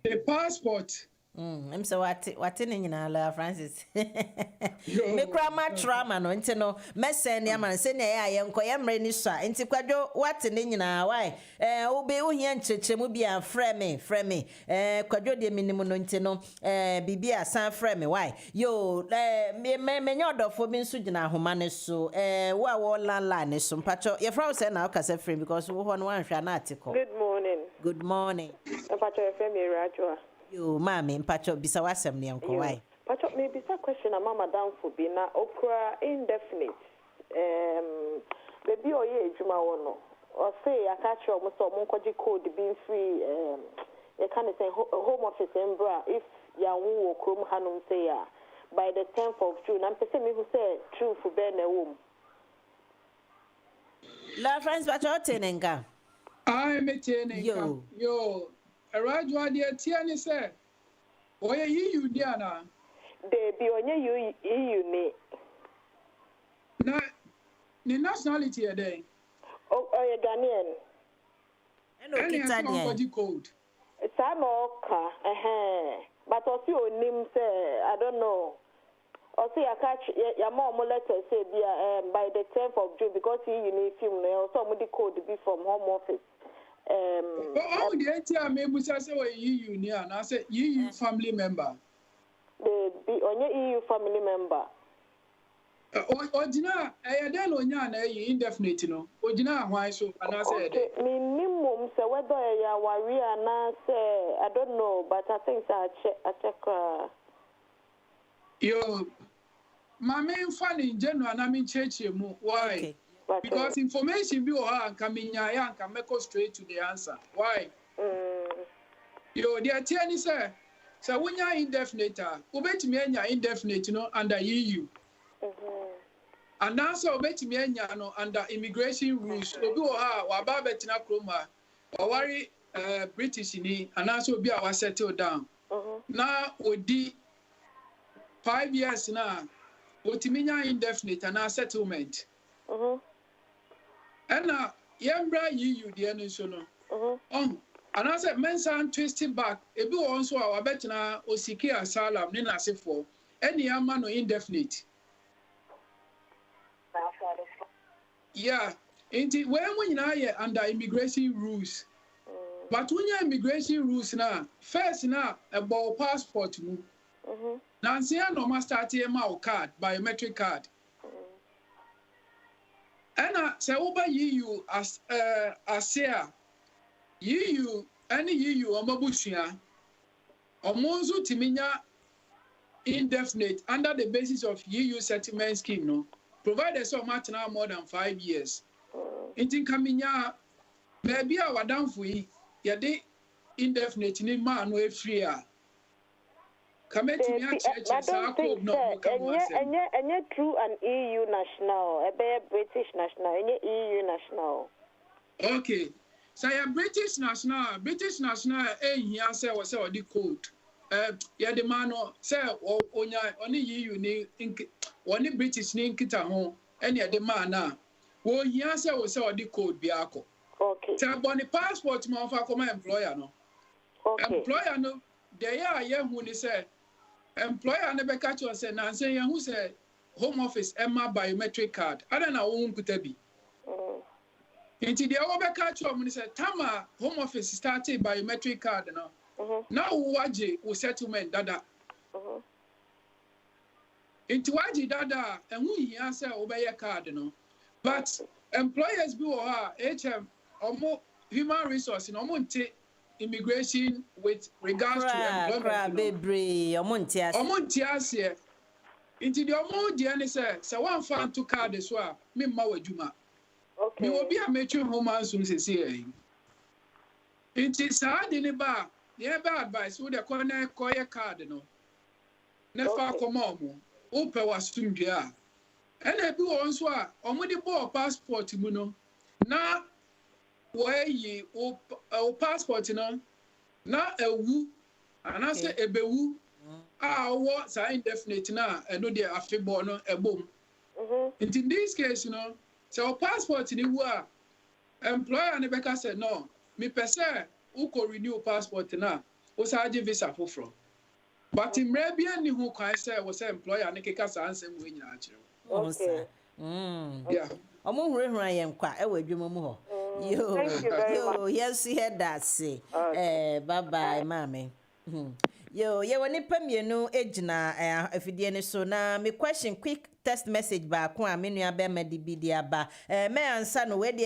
the passport. I'm so what in la Francis. Me grandma trauma no nti no mesen ya man se ne ya ye nko ye mre ni so nti kwadwo what ne nyina why obe ohia nchechemu bia frɛ me kwadwo de minimum no nti no bibia san frɛ me why yo me nyodofo bi nso gina ahoma ne so wo la ne so mpacho ye fra say na okasa frɛ because wo ho no wanhwa na atiko. Good morning mpacho ye frɛ me Rajwa. Yo mami mpacho bisa wasem ne nko why Pacho, maybe some question about Madame Fubina, okra indefinite. Baby, or ye, Juma, or say, I catch you almost a monkoji code being free. You can't say home office and bra if Yawu or Chrome Hanum say by the 10th of June. I'm person who say true for Ben a womb. La France, but you're tenenga. I'm a tenenga. Yo, a Rajwa, dear Tiani said, or you, Diana. They be on you ne. Na the nationality a day. Oh, you Ghanaian. Hello, Kitadian. Code. It's a mocha, but also your name say I don't know. Or say I catch your mom letter say by the 10th of June because you need film now. Somebody code be from home office. Oh, the ATM maybe say you near and I say you family member. The onye EU family member. Ojina, then onya na indefinite no. Ojina why so and I said. Minimum say whether ya worry and say I don't know, but I think I check. Yo, my main fan in general, I mean church mu. Why? Okay. Because information be or can be nya can make us straight to the answer. Why? Yo, the attorney say. So when you're indefinite, obetimi enya indefinite no under EU. And also obetimi enya no under immigration rules. Obi wo ha wa ba betina kroma. Wa worry British ni and also be our settle down. Now odi 5 years na otimi nya indefinite and settlement. And now yembra EU the no so no. And I said, men sound twisting back. Ebi also our betina osiki asylum ni nasifo. Any man no indefinite. Yeah. Inti when na under immigration rules. But when you immigration rules na first na about passport mu. Nancy no must start a card, biometric card. And say over EU as EU any EU omabushia omonzu timinya indefinite under the basis of EU settlement scheme no provided so much now more than 5 years intin kaminya maybe our downfo yi yade indefinite ni man no free a kameti mi a sa ko no enye true an EU national a British national enye EU national. Okay. So British national here say was the code. yeah the man say onya oni EU ni oni British ni nkita ho ene the man na wo hia say wo say odi code bi akọ Okay. say boni passport ma fa come employer no Okay. employer no dey ya hu ni say employer ne be catch you say na say hu say home office emma biometric card ada na wo nkuta bi inti dey wo be catch you ni say tama home office started biometric card no now waje wo settlement dada inti waje dada enhu hia say wo be ye card no but employers bi wo ha HM omo human resource no omo nte immigration with regards to employment bebre omo nte ase inti de omo de ani say one fan to card so a me ma wadwuma Okay. me obi a metwe home sum sese yi inti saa de ne ba ye ba advice wo de corner koye card no ne fa komo mo wo pe wasumdwe a ena bi won so a omo de bo passport mu no na where ye o passport no na ewu anase ebewu a wo sa indefinite na eno de afebo no ebom in this case no so passport ni wu a employer ne beka say no me pese who ko renew passport na o sa age visa foforo but imre bia ni hu kwan say wo say employer ne keka sa ansem we nyina akire Okay. yeah omo hurehura yem kwa e wadwuma mu ho yo Thank you very yo yes hear that say bye bye mama yo ye woni pamienu ejina afidie ne so na me question quick text message ba ko a menu aba madibidi aba me ansa no we de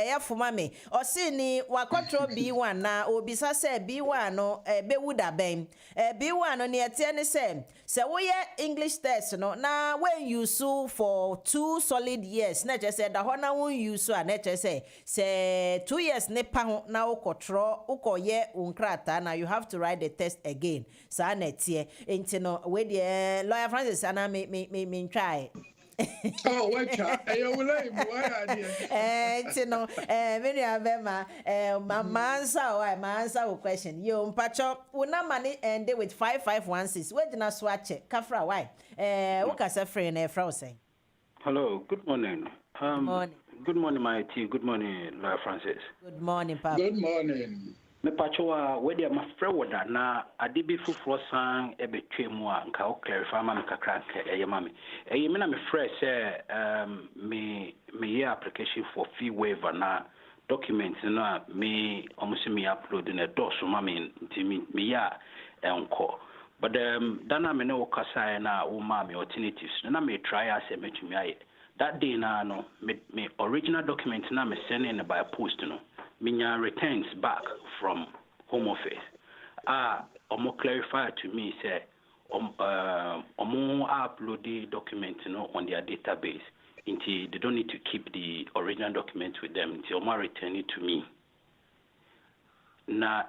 ya foma me o se ni wakotro B1 na obisa se B1 no bewu da ben B1 no ne ete ne se wo ye English test no na when you sue for 2 solid years na je say da ho na won use a na je say 2 years ne pa ho na ukotro ukoye unkrata na you have to write the test again sa na tie enti no we de lawyer Francis ana me try oh what you will like why idea no many abema my answer wo question yo mpacho una money end with 5516 we dina swatch kafra why wo kasa free na fra say hello good morning morning. Good morning my tea good morning Lawyer Francis good morning papa good morning me pacho wa we dey my friend woda na ade bi fufuro san e betwe mu a nka o clarify ma me kakra nka eye ma me eye me na me fresh say me year application for fee waiver na documents na me almost me upload na doso ma me ntimi me ya enko but dana me no kasa na wo ma me alternatives na me try as e metumi aye that day na no me original document na me send in by post no minya returns back from home office omo clarify to me say omo upload the document on their database until they don't need to keep the original document with them until omo return it to me na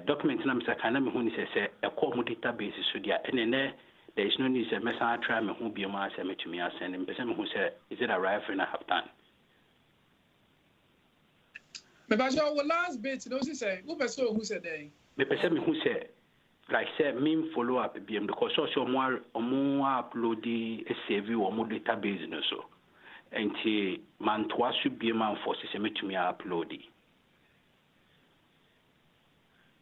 document na misa kana me hu ni say e call mo database so dia enene there is no need say me san try me hu bi ma say me to me send me say me hu say is it arrived and I have done. me ba jo last bit no say who person who said there me person me who say like say me follow up BM because so more upload the save or more database no so enti man to should be man for say me to me upload it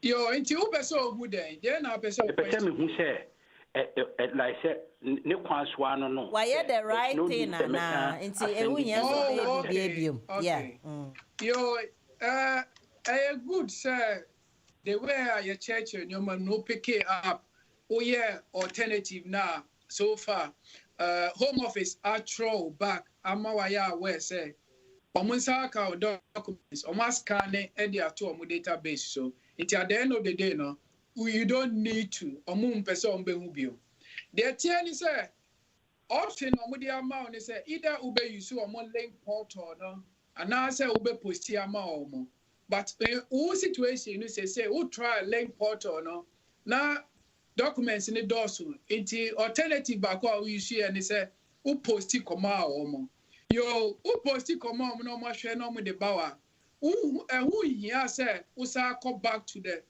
yo enti who person who there na person me who say like say ne kwan so ano no why the right thing na enti ewu hia so be yeah yo good sir the way your church and your man no pick it up oh yeah alternative now so far home office are throw back amawaya where say omunsa ka documents omas scan e dia to omu database so it at the end of the day no you don't need to omum person be hu bio the tell is say option omu dia ma on say either ube use omu link portal no and now say ube post here ma omo but who situation you say who try link portal no na documents in the dosu into alternative back what we see and say who post it come out omo yo who post it come out no ma share no with the bawa who here say who say come back to the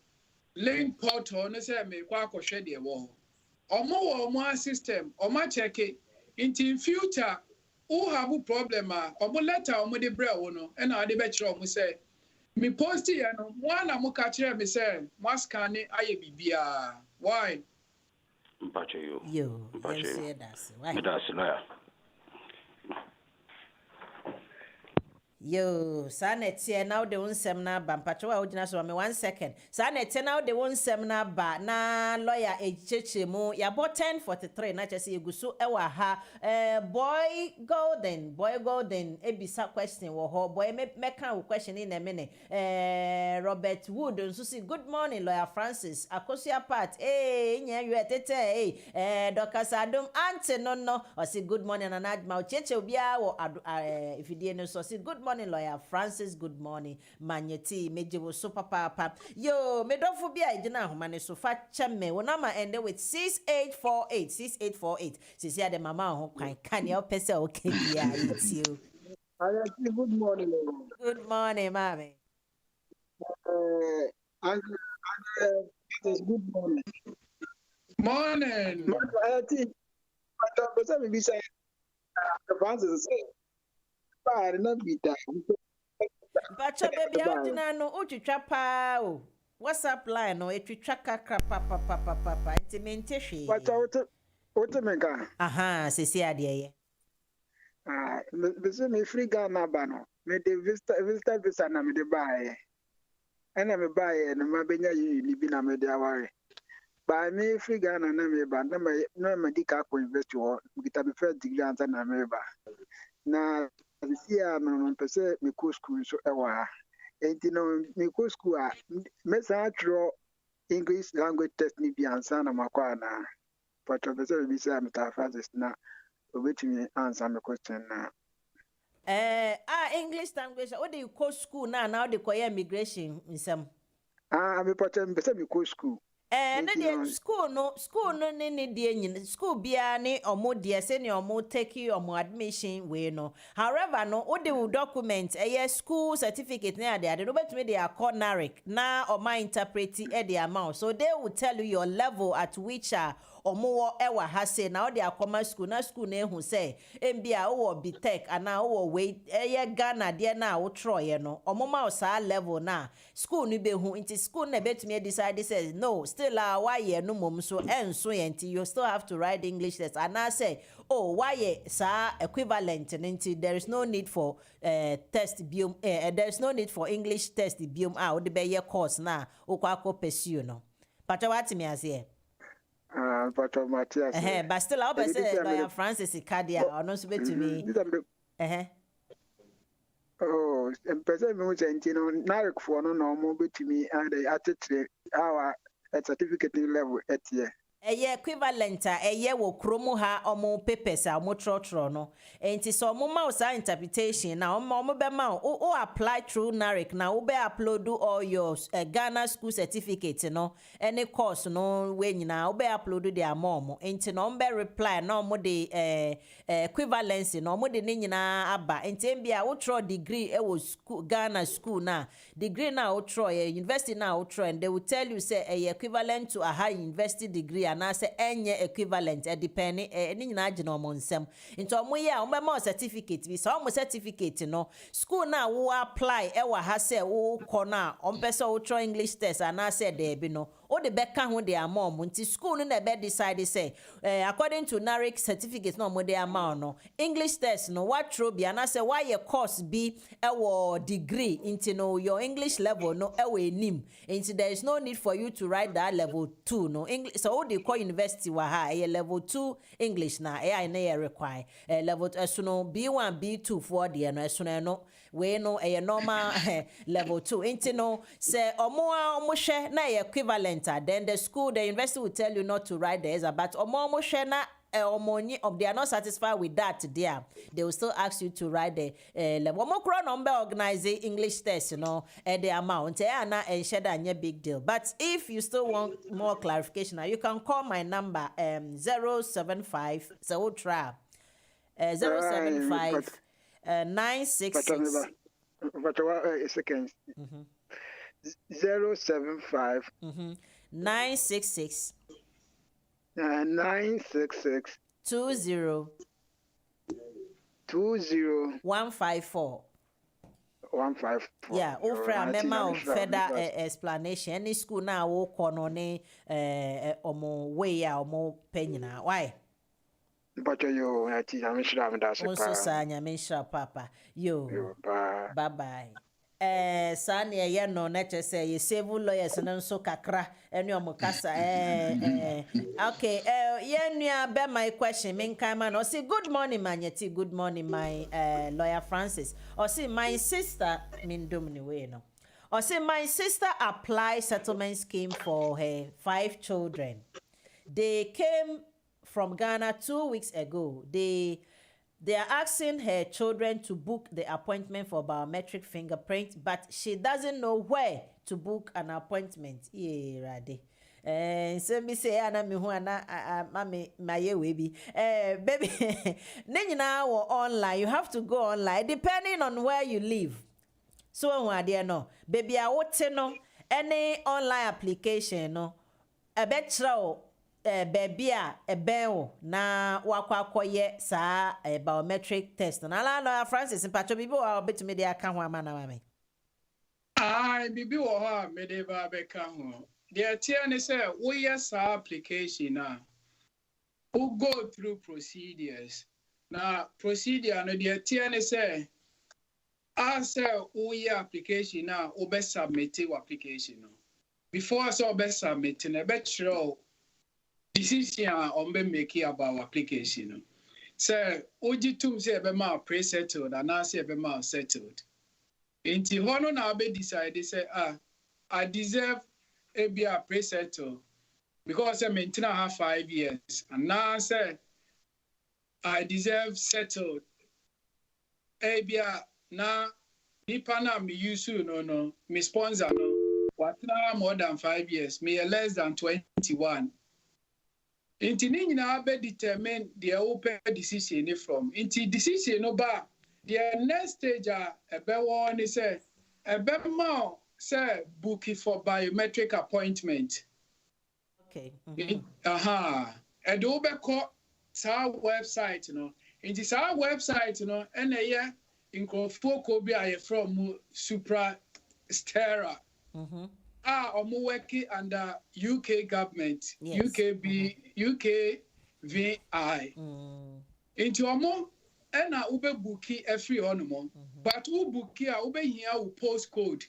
link portal no say me kwa akɔhwɛ deɛ wɔ hɔ ɔmo wɔ system ɔmo check it in future who have a problem ɔmo letter ɔmo de brɛ wo no ɛna ade bɛkyerɛ ɔmo sɛ me post yɛ no mo ana mo ka kyerɛ me sɛ mo scan ayɛ bibia why mpacho yo mpacho that's lawyer yo sanete now the unsem na ba mpacho wa ogina so me 1 second sanete now the unsem na ba na lawyer 𝗥𝗔𝗗𝗏 mu ya bo 1043 na chese eguso e wa ha boy golden ebisa question wo ho boy me kan wo question in a minute Robert Wood nso si good morning lawyer Francis akosia part nya yu tete Dr. Sadum ante no o si good morning na adma 𝗥𝗔𝗗𝗏 obia wo ifidie no so si good morning lawyer Francis, good morning. Manyeti, mejewo so papa. Yo, medofo bia ejina ahoma ne so fa cheme. Wo number end with 6848. 6848. Sisi ade mama ho kwan kan ya opese okay bia itio. Good morning. Good morning, mommy. Good morning. Morning. I think Francis say Bacha baby ojina no utwitwa pa o. WhatsApp line no etwitwa kakra papa intimente hwe. Bacha wote menka. Aha, sisi ade ye. Bese me free Ghana ba no. Me de visitor visa na me de bae. Ena me bae no ma benya yi bi na me de aware. Ba me free Ghana na me ba na me di ka ko invest wo. Kita be first degree answer na me ba. Na this year no pese me ko school so ewa enti no me ko school a me sa draw English language test ni bi ansa na makwa na pese bi say Mr. Francis na obetimi answer me question na English language what do you call school now they call immigration nsem me pese me ko school na school no ne de nyin school bia ne omo de se ne omo take omo admission we no however no wo the document school certificate na de no betime they are NARIC na o ma interpret the amount so they will tell you your level at which omo ewa ha say na the akoma school na school na ehu say mbia wo BTech ana wo we Ghana de na wo troye no omo ma sa level na school ni behu into school na betime decide says no still why no mom so enso yenti you still have to write English test and I say oh why sa equivalent nti there is no need for test biom there is no need for English test biom the be course na okwa pursue no pacha what me ase but Matthias but still I be say lawyer Francis Ikadia ono so betumi oh person me say no NARIC for no mo betumi and attetre our certificate level at year. Equivalent wo kromo ha omo papers omo trotro no enti so omo ma sa interpretation na omo be ma o apply through NARIC na o be upload all your Ghana school certificate no any course no we nyina o be upload the amount enti no be reply na omo de equivalence no omo de ne nyina aba enti bia wo tro degree wo school Ghana school na degree na wo tro university na wo tro and they will tell you say equivalent to a high university degree and I say enye equivalent depending ni nyina agina omo nsem nti omo ye omo ma certificate bi so omo certificate no school na wo apply wa ha say wo kọ na ompese wo try English test and I say there be no o de beka ho de amount nti school no na be decide say according to NARIC certificate no mo de amount no English test no what throw bi and I say why your course be wo degree nti no your English level no enim nti there is no need for you to write that level 2 no English so o de call university wa ha level 2 English na na require level no B1 B2 for the no no we no normal level 2 nti no say omo hwe na equivalent then the school the university will tell you not to write the but omo hwe na they are not satisfied with that there they will still ask you to write the level number organize English test the amount and share that big deal but if you still want more clarification you can call my number 075 so we'll try 075 966 but a second 075 966 966 20 20 154. 154. Yeah, offer memo of further explanation. Any school now will call on omo way omo penina. Why? But you, I think I'm sure I'm that's Also, Sanya, Misha Papa. Yo, bye bye. Sani ye no nature say you civil lawyers and so kakra and your mukasa. Okay, yeah, be my question. Min man or say good morning, Manyeti. Good morning, my lawyer Francis. Or say my sister, min domini way no. Or say my sister apply settlement scheme for her 5 children. They came from Ghana 2 weeks ago. They are asking her children to book the appointment for biometric fingerprint, but she doesn't know where to book an appointment. Yeah, Rade. So me say ana me hu ana mama maye we bi. Baby, now online. You have to go online depending on where you live. So when there no, baby I wote no any online application no. A betra baby a bell na wakwakoye sa biometric test. Na la Francis mpacho bibi wa betu me dey aka ho ama na mame. Bibi wo ha me dey ba be ka ho. The tie ne say we yes application na. We go through procedures. Na procedure no the tie ne say as we application na we be submit your application no. Before so be submit na be show decision on be make about application. So, oji tum say be ma pre-settled and now say be ma settled. Inti hono na be decide say I deserve a be a pre-settled because I maintain I have 5 years and now say I deserve settled. A be a na nipa na me use no me sponsor no what na more than 5 years me less than 21. Inti ni nyina be determine the open decision from. Inti decision no ba the next stage be one is say be ma say booking for biometric appointment. Okay. E do be call sa website no. Inti sa website no ene ye nkofo ko bi aye from Supra Stera. Omo working under UK government, yes. 𝗩𝗶𝗀𝗆. Into omo ena ube bookie every onomo, but u bookie ube here u postcode.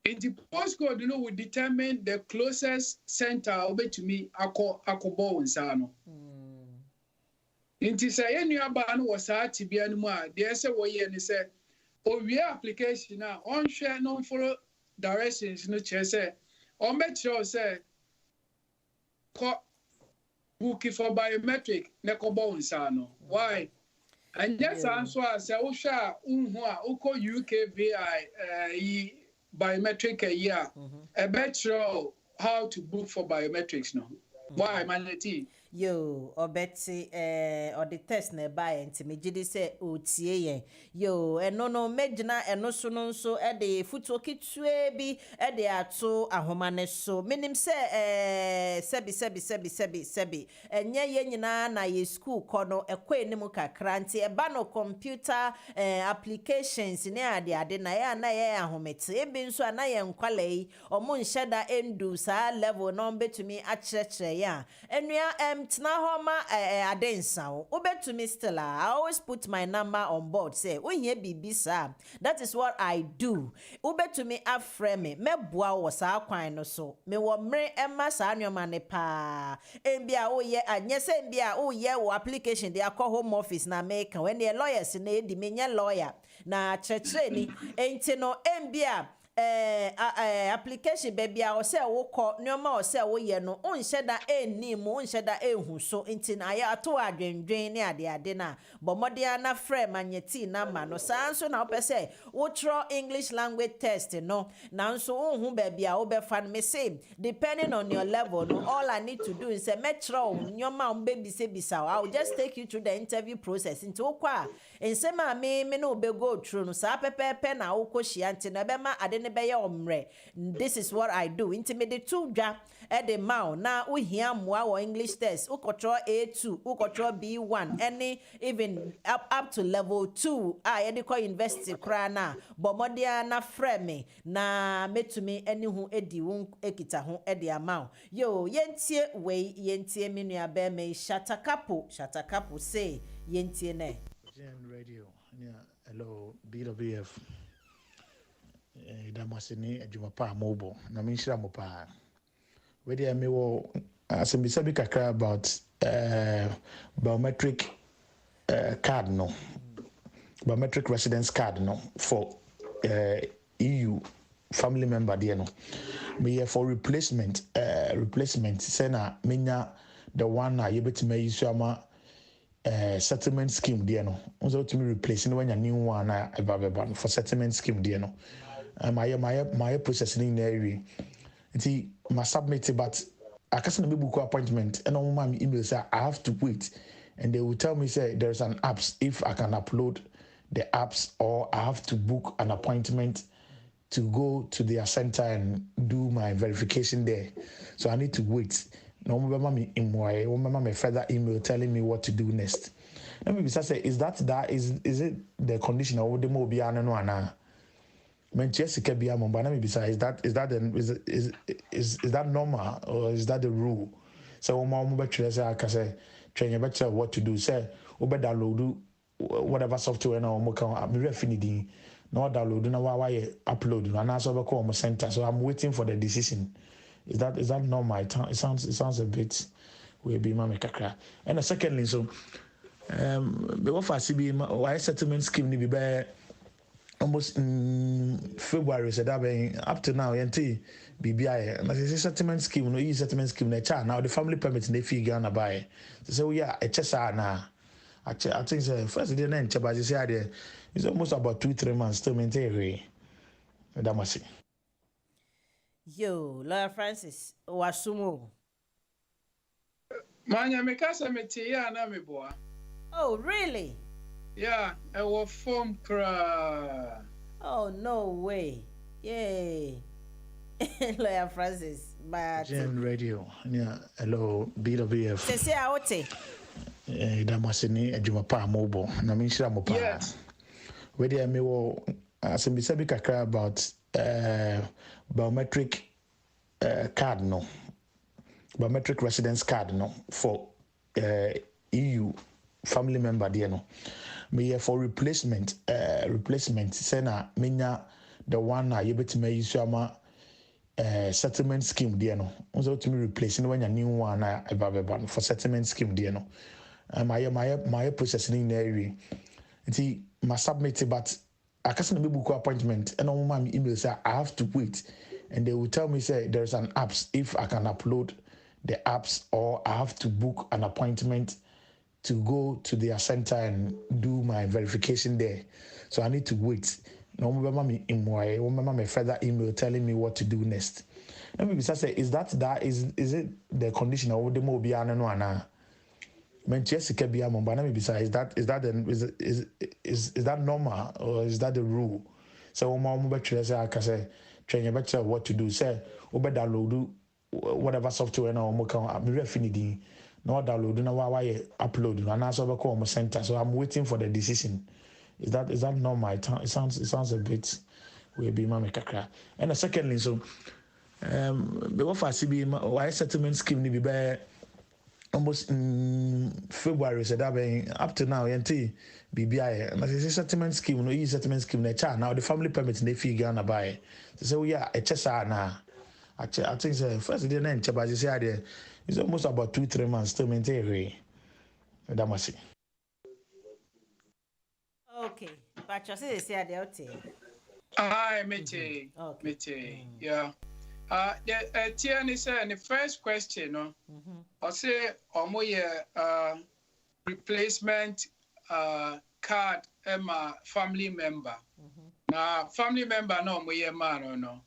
Into postcode you know will determine the closest center ube to me akobo unsano. Into say any aba no was tibia no a there say wo ye ni say we application now on share no follow directions no chair say on bet sure say book for biometric ne ko bo nsano why and yes answer say o sha unhu a uko 𝗩𝗶𝗀𝗆𝗍 biometric year a bet sure how to book for biometrics no why maneti Yo, obeti or the test ne buy and me jidi say otie yen. Yo, no medina no so no so e de futu kitwe bi e de ato ahoma ne so. Minim say sebi. Enye ye nyina na ye school kono ekwa enimu kakra nti e ba no computer applications ne ade na ye na ye ahomete. E bi nso na ye nkwala yi omo nheda endu sa level no betumi a kyerɛkyerɛ ya. Enua Tina homa adensa ubetumi still I always put my number on board say unye bibi sa that is what I do ubetumi afrɛ me meboa wo sa kwan no so me wo mre emma sa anwoma ne pa embia wo ye anye se embia wo ye wo application de akɔ home office na make when the lawyers na edi me nye lawyer na kyerɛkyerɛ ni enti no embia application baby I say wo call nyoma o say wo ye no onhye da eni mu onhye da ehu so nti na ya to adwendwen ne ade na bomode na frɛ manyeti na ma no sanso na opese wo tro English language test no nanso onhu baby a wo be fan me say depending on your level no all I need to do is say metro nyoma o baby say bisa I will just take you through the interview process nti wo kwa ensema me no be go through no sa pepepe na wo ko hia nti na be ma ade ne be omre. This is what I do. Intimate two dwa e de ma na uhia moa wo English test. Ukotro A2, ukotro B1, any even up to level 2. I de ko university kra na bomodia na frame na metumi eni hu edi won ekita ho e de ama. Yo, yentie we yentie menua be me shatakapo say yentie ne. Radio. Yeah, hello BWF. Damasini 𝗔𝗽𝗽𝗋𝗆 na minshira mo pa. We dey me wo asembisabi kakra about biometric card no. Biometric residence card no for EU family member there no. Me for replacement say na menya the one na yebetime use ama settlement scheme there no. Also to me replacing when your new one na 𝗩𝗶𝘀 for settlement scheme there no. My processing in area. Nti ma submit it, but I can't be book appointment and on my email say I have to wait, and they will tell me say there's an apps if I can upload the apps, or I have to book an appointment to go to their center and do my verification there. So I need to wait. No me in my further email telling me what to do next. Let me say, is it the condition or the more biana no ana? 𝗦𝗽ecie 𝘂𝘀𝗋 but maybe is that normal or is that the rule? So I can say train better what to do. Say download whatever software now I'm refinity no download now why upload and also call center. So I'm waiting for the decision. Is that normal? It sounds a bit we be mama kakra. And secondly, so before CB why settlement scheme ni be almost February said that up to now yenti BBI and as settlement scheme no settlement scheme na cha now the family permit na fee Ghana buy so we are HSR na I think first day na nche but say there it's almost about 2-3 months to maintain that must Yo, Lawyer Francis Wasumo. Manya mekasa meti ya na meboa. Oh, really? Yeah, I was form cra. Oh, no way. Yay. Lawyer Francis, but Radio. Yeah, hello BWF. Say aote. Damasini 𝗔𝗽𝗋𝗆 na minshira mo pa. Yes. We dey me wo asembisabi kakra about biometric card no. Biometric residence card no for EU family member there no. Me for replacement say na menya the one na yebetime use ama settlement scheme there no. Also to me replacing when your new one na 𝗩𝗶𝘀 for settlement scheme there no. My processing in area. Nti ma submit it, but I can't be book appointment and on my email say I have to wait, and they will tell me say there's an apps if I can upload the apps, or I have to book an appointment to go to their center and do my verification there. So I need to wait. No me in my further email telling me what to do next. Let me say, is it the condition or the more biana no ana? 𝗦𝗽ecie 𝘂𝘀𝗋 but maybe is that normal or is that the rule? So I can say train better what to do. Say download whatever software now I'm refinity no download now why upload and also call center. So I'm waiting for the decision. Is that normal? It sounds a bit we be mama kakra. And secondly, so before CB why settlement scheme ni be almost February said that up to now yenti BBI and as settlement scheme no settlement scheme na cha now the family permit na fee Ghana buy so we are HSR na I think first day na nche but say there it's almost about 2-3 months to maintain that must Okay, but you say there okay. Mete. Yeah. The Tiani said the first question, no, I say replacement card my family member. Now family member no man or no.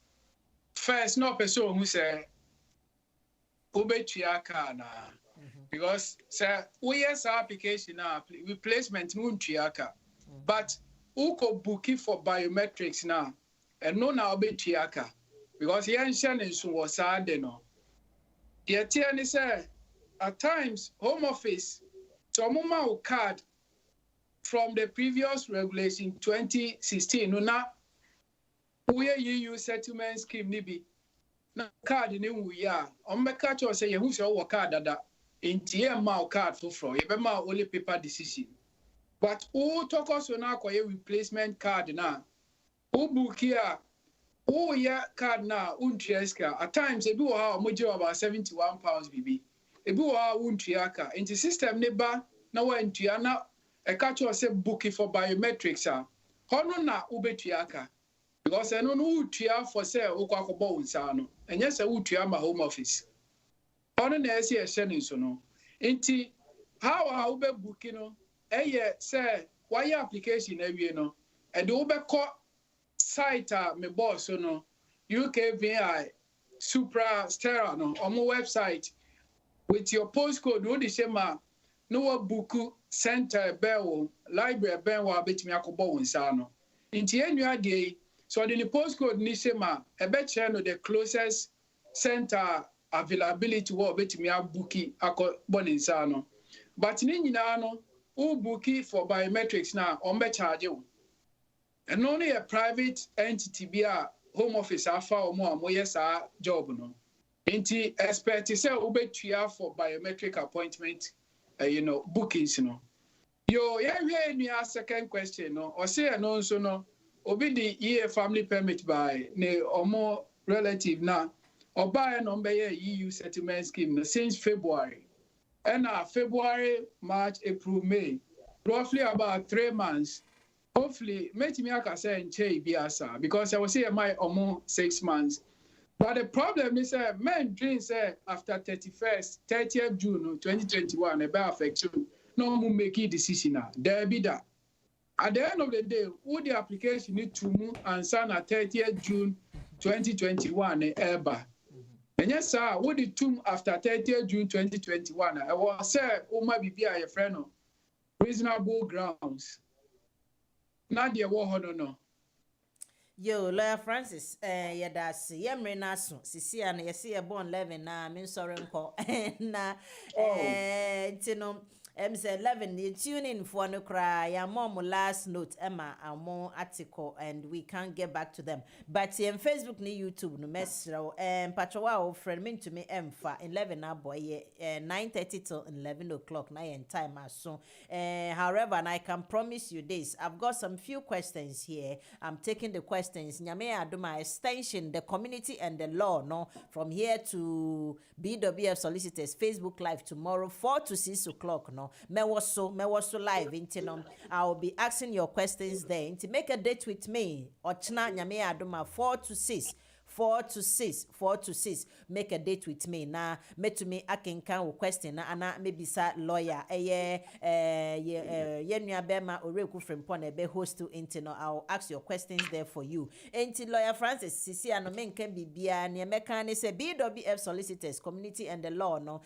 First no person who say 𝗏𝗏𝗀𝗏𝗏 card na because say we yes application now replacement 𝗏𝗏𝗀𝗏𝗏 but who could book it for biometrics now? ɛno na wobɛtua aka because yɛnhyɛ ne nso wɔ saa de no deɛ teɛ ne sɛ at times home office so ɔmoma wo card from the previous regulation 2016 no na woyɛ EU settlement scheme ne bi na card ne wuyi a ɔmbɛka kyerɛ sɛ yɛhu sɛ wowɔ card dada nti yɛmma wo card foforɔ yɛbɛma only paper decision but who tɔkɔ so na akɔyɛ replacement card na who book here who ya card na untua sika at times ebi wɔ ha ɔmogye about £71 bibi ebi wɔ ha untua aka nti system ne ba na wantua na ɛka kyerɛ sɛ book for biometrics a hɔno na wobɛtua aka because ɛno no wotua for sɛ wokɔ akɔbɔ wo nsa no ɛnyɛ sɛ wotua ma home office hɔno na ɛsɛ ɛhyɛ ne nso no nti how a wobɛbuki no ɛyɛ sɛ wayɛ application awie no ɛde wobɛkɔ site a me boss so no 𝗩𝗶𝗀𝗆𝗏 Supra Stera no ɔmo website with your postcode wo de hyɛ ma no wa buku center bɛwo library bɛwo abɛtumi akɔbɔ wo nsa no nti enua de so the postcode ni hyɛ ma ɛbɛkyerɛ no the closest center availability wo abɛtumi abuki akɔbɔ ne nsa no but ne nyinaa no wo buki for biometrics na ɔmbɛ charge wo ɛno no yɛ private entity bi a home office afa ɔmo a moyɛ saa job no nti expect sɛ wobɛtua for biometric appointment bookings no yo yɛhwɛ nua second question no ɔsɛ ɛno nso no obi di year family permit by ne ɔmo relative na ɔbaa no ɔmbɛyɛ EU settlement scheme no since February ɛna February, March, April, May roughly about 3 months hopefully metimi aka say nche biasa because I was say my almost 6 months but the problem is men dream say after 30th June 2021 about affect you no more make decision now there be that at the end of the day who the application need to move and sign at 30th June 2021 eba and yes sir what the tomb after 30th June 2021 I was say o ma bibia your friend no reasonable grounds Nadia Wohono no. Yo, Lawyer Francis, that's Yemre Nasu, Sisia, and Yesia born 11 na, min sorry, na, Tino. Say 11. You tune in for no cry. Your mom last note Emma our more article and we can't get back to them. But in Facebook ni YouTube no message Patrowa friend mean to me for 11 na boy 9:30 till 11 o'clock na in time as so. However, and I can promise you this. I've got some few questions here. I'm taking the questions. Nyame aduma extension the community and the law no from here to BWF Solicitors Facebook live tomorrow 4 to 6 o'clock no. Me was so live into I'll be asking your questions there. To make a date with me, Ochna Nyame Aduma 4 to 6. Make a date with me. Na me to me I can question na ana maybe sa lawyer. Nua bema oreku from pone be host to intino. I'll ask your questions there for you. Enti Lawyer Francis Sisi ano men can be bia ne mekane say BWF Solicitors Community and the Law no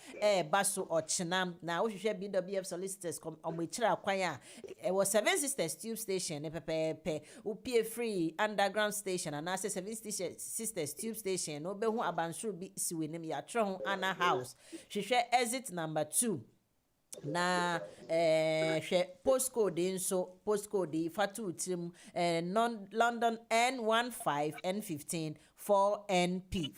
baso ochna na wo hwehwe BWF Solicitors omwechira kwanya was 7 Sisters Tube Station pepepe upie free underground station and I say 7 Sisters Tube Station no be hu abansuru bi siwenim ya tro ho ana house hwehwe exit number 2 na hwe postcode nso postcode fatu trim London N15 N15 4NP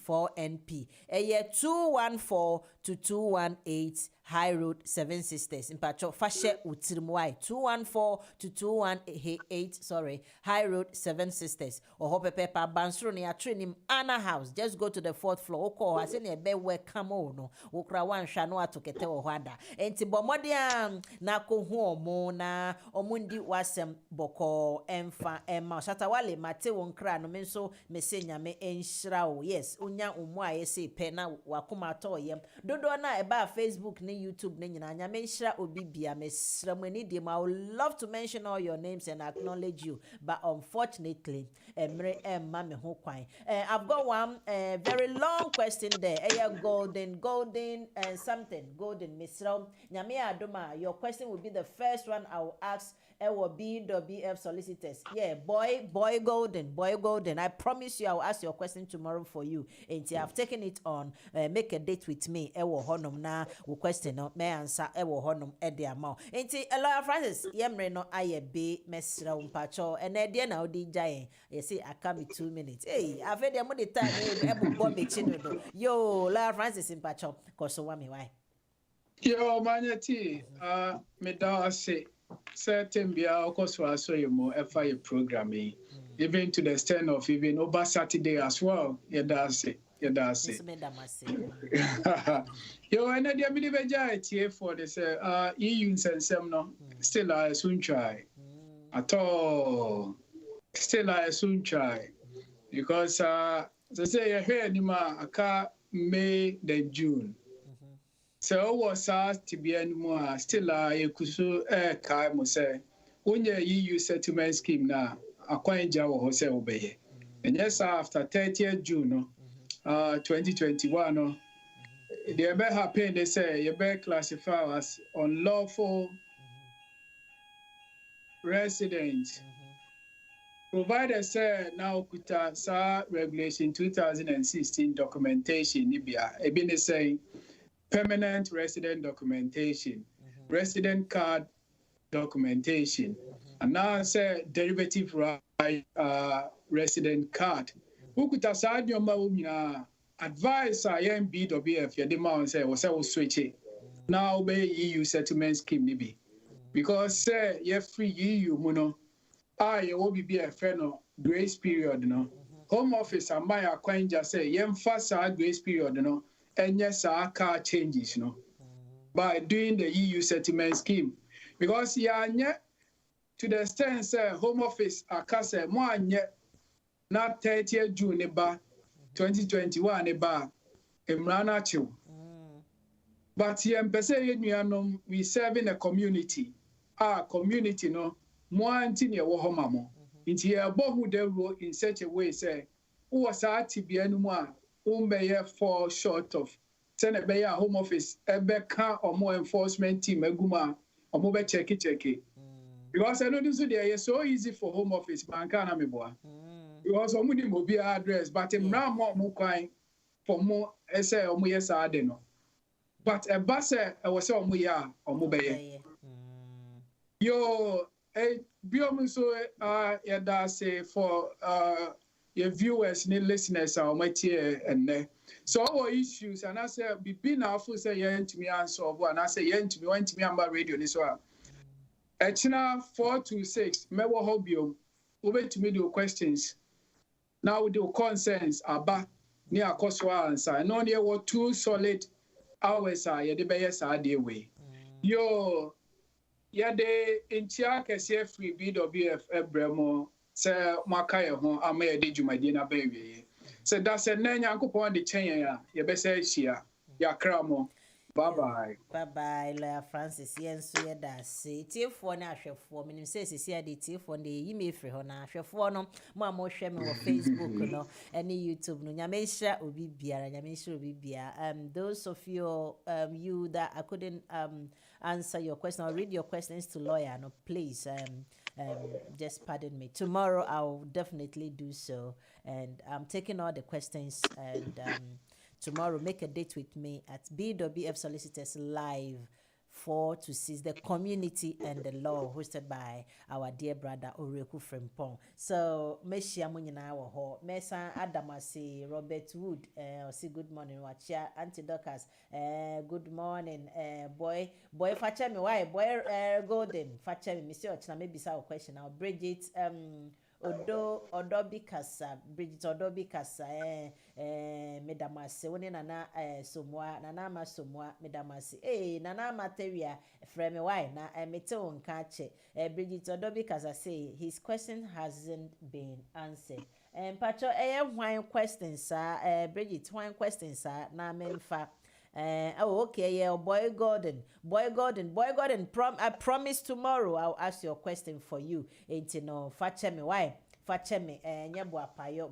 214 to 218 High Road 7 Sisters in Pacho Fashe Utirimwai 214 to 218 High Road 7 Sisters or Hope Pepper Bansroni a training Anna House. Just go to the 4th floor. Oko has any be welcome no Okra wan shano atokete ohada enti bomodia na ko hu omo na omundi wasem boko emfa emma shatawale mate wonkra no menso mese nyame enshira wo yes unya umu a yesi pe na wakoma to yem dodo na eba Facebook ne YouTube ne nyina nyame enshira obi bia mesra mu ani de ma. I would love to mention all your names and acknowledge you, but unfortunately emre emma me ho kwan. I've got one very long question there. Golden and something golden mesra nyame adoma. Your question will be the first one I will ask BWF Solicitors. Yeah, boy golden. I promise you I will ask your question tomorrow for you. Until I've taken it on, make a date with me. Honum na wo question no me answer honum de amount. Until Lawyer Francis yemre no aye be mesra umpacho and there na odi giant. You see I can be 2 minutes. Hey, I've had the money time ebo yo Lawyer Francis impacho koso wa me why. Yo manyati me da say certain bia okoswa so you FI programming even to the extent of even over Saturday as well. That's it. Yo and the ability for this EU sensem no still I soon try at all. Still I soon try because they say here anima aka May then June. So was to be anymore. Still, I could so kai mo say when your EU settlement scheme now acquire Jawa Hose obey. And yes, after 30th June 2021, the be happy they say you be classified as unlawful resident. Provided say now kuta sa regulation 2016 documentation nibia ebine saying permanent resident documentation, resident card documentation, and now say derivative right resident card. Who could aside your mouth advise I am BWF, your demand say was switch it. Now obey EU settlement scheme nibi. Because say you free EU mono, I will be a friend of grace period no. Home office and my acquaint just say yem fast grace period no. And yes, our car changes, by doing the EU settlement scheme. Because to the extent say Home Office akase mo anye na 30th June 2021 emrana chiw. But pese we serving a community. Our community no mo anti ne wo homa mo. Nti ye bohu the rule in such a way say who was atibia no mo fall short of send a Home Office car or more enforcement team aguma or mobile check it. Because I know this is so easy for Home Office bankana meboa. Because omudi mobile address but now more kind for more essay or yes no. But a bus I was so muya or mobile. Yo biomu so yada say for your viewers and listeners are my tier and so our issues and I say be now for say yen to me answer and I say yen to me want to me about radio this one. Echina 426 mewo hobium over to me the questions. Now with the concerns about near Koswa answer. And only what 2 solid hours are ye the best idea way. Yo de in Chiaka free BWF Ebremo. Say Makaya home, I may did you my dinner baby. So that's a name I could the chain, ya best say, ya cramo. Bye bye, Lawyer Francis. Yes, so yeah, that's it. If one ashre for me, says is here the tea for the email free on ashre for no more share me on Facebook, no, any YouTube, no, Yamesha will be beer, and Yamesha will be beer. Those of you, you that I couldn't answer your question or read your questions to lawyer, no, please, just pardon me. Tomorrow I'll definitely do so, and I'm taking all the questions and. Tomorrow, make a date with me at BWF Solicitors Live 4 to 6, the community and the law, hosted by our dear brother Owusu Frempong. So, Meshia Munyina ho, Mesa Adamasi, Robert Wood, say good morning, Wachia, Auntie Docas, good morning, boy, Fachemi, why, boy, Golden, Fachemi, Monsieur Ochna, maybe some question now, Bridget, Odobi Kasa, Bridget Odobi Kasa, Medamasi, one nana somwa, nanama somwa, medamasi, nana materia, frame why, na mete on catch, Bridget Odobi Kasa say his question hasn't been answered. Pacho, one question, sir, Bridget, one question, sir, na menfa. Okay, yeah, boy Gordon, I promise tomorrow I'll ask your question for you. Ain't no, fetch me why? Fetch me,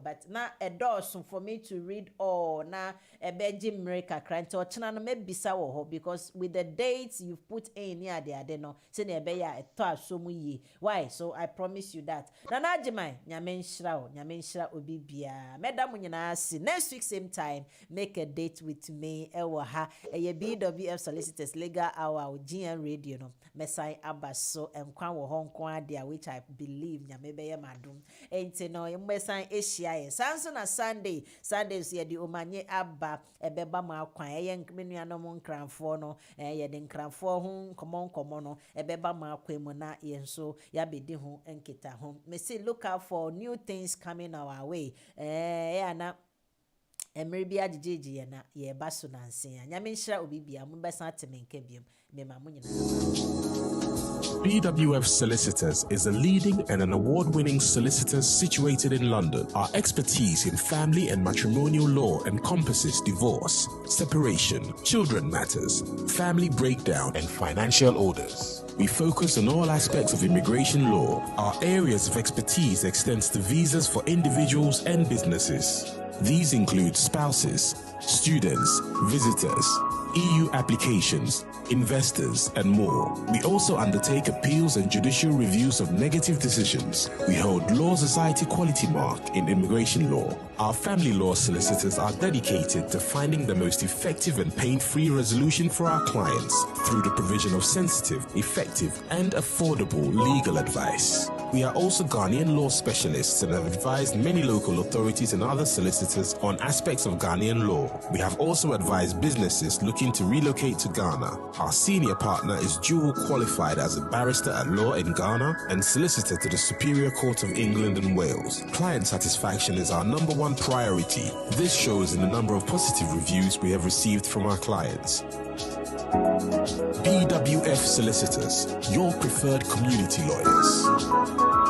but na a dozen for me to read all na a beji mreka cranto or chana maybe sawo because with the dates you've put in near the adeno, send a beya a toa so muyi. Why? So I promise you that. Nana Jemai, Nyamen Shra Obibia, Madam Munyana, next week same time, make a date with me, Ewaha, a BWF Solicitors Legal Hour GN Radio, no, Messiah Abaso, and Kwan Hong Kong, which I believe Nyamebe Madum. Ain't no, you may sign Asia. Samson a Sundays here the Omanye Abba, a beba ma kwa, young Minianomon cranfono, den cranfor home, common, a beba ma quemona, yen so, yabidi home and kita home. May say look out for new things coming our way. Na. Maybe a 𝗔𝗽𝗽𝗋𝗚 na ye basu na nsia nyame nhyira obibia mo besa atemenka biom me ma mo nyina. BWF Solicitors is a leading and an award-winning solicitor situated in London. Our expertise in family and matrimonial law encompasses divorce, separation, children matters, family breakdown, and financial orders. We focus on all aspects of immigration law. Our areas of expertise extends to visas for individuals and businesses. These include spouses, students, visitors, EU applications, investors, and more. We also undertake appeals and judicial reviews of negative decisions. We hold Law Society Quality Mark in immigration law. Our family law solicitors are dedicated to finding the most effective and pain-free resolution for our clients through the provision of sensitive, effective, and affordable legal advice. We are also Ghanaian law specialists and have advised many local authorities and other solicitors on aspects of Ghanaian law. We have also advised businesses looking to relocate to Ghana. Our senior partner is dual qualified as a barrister at law in Ghana and solicitor to the Superior Court of England and Wales. Client satisfaction is our #1 priority. This shows in the number of positive reviews we have received from our clients. BWF Solicitors, your preferred community lawyers.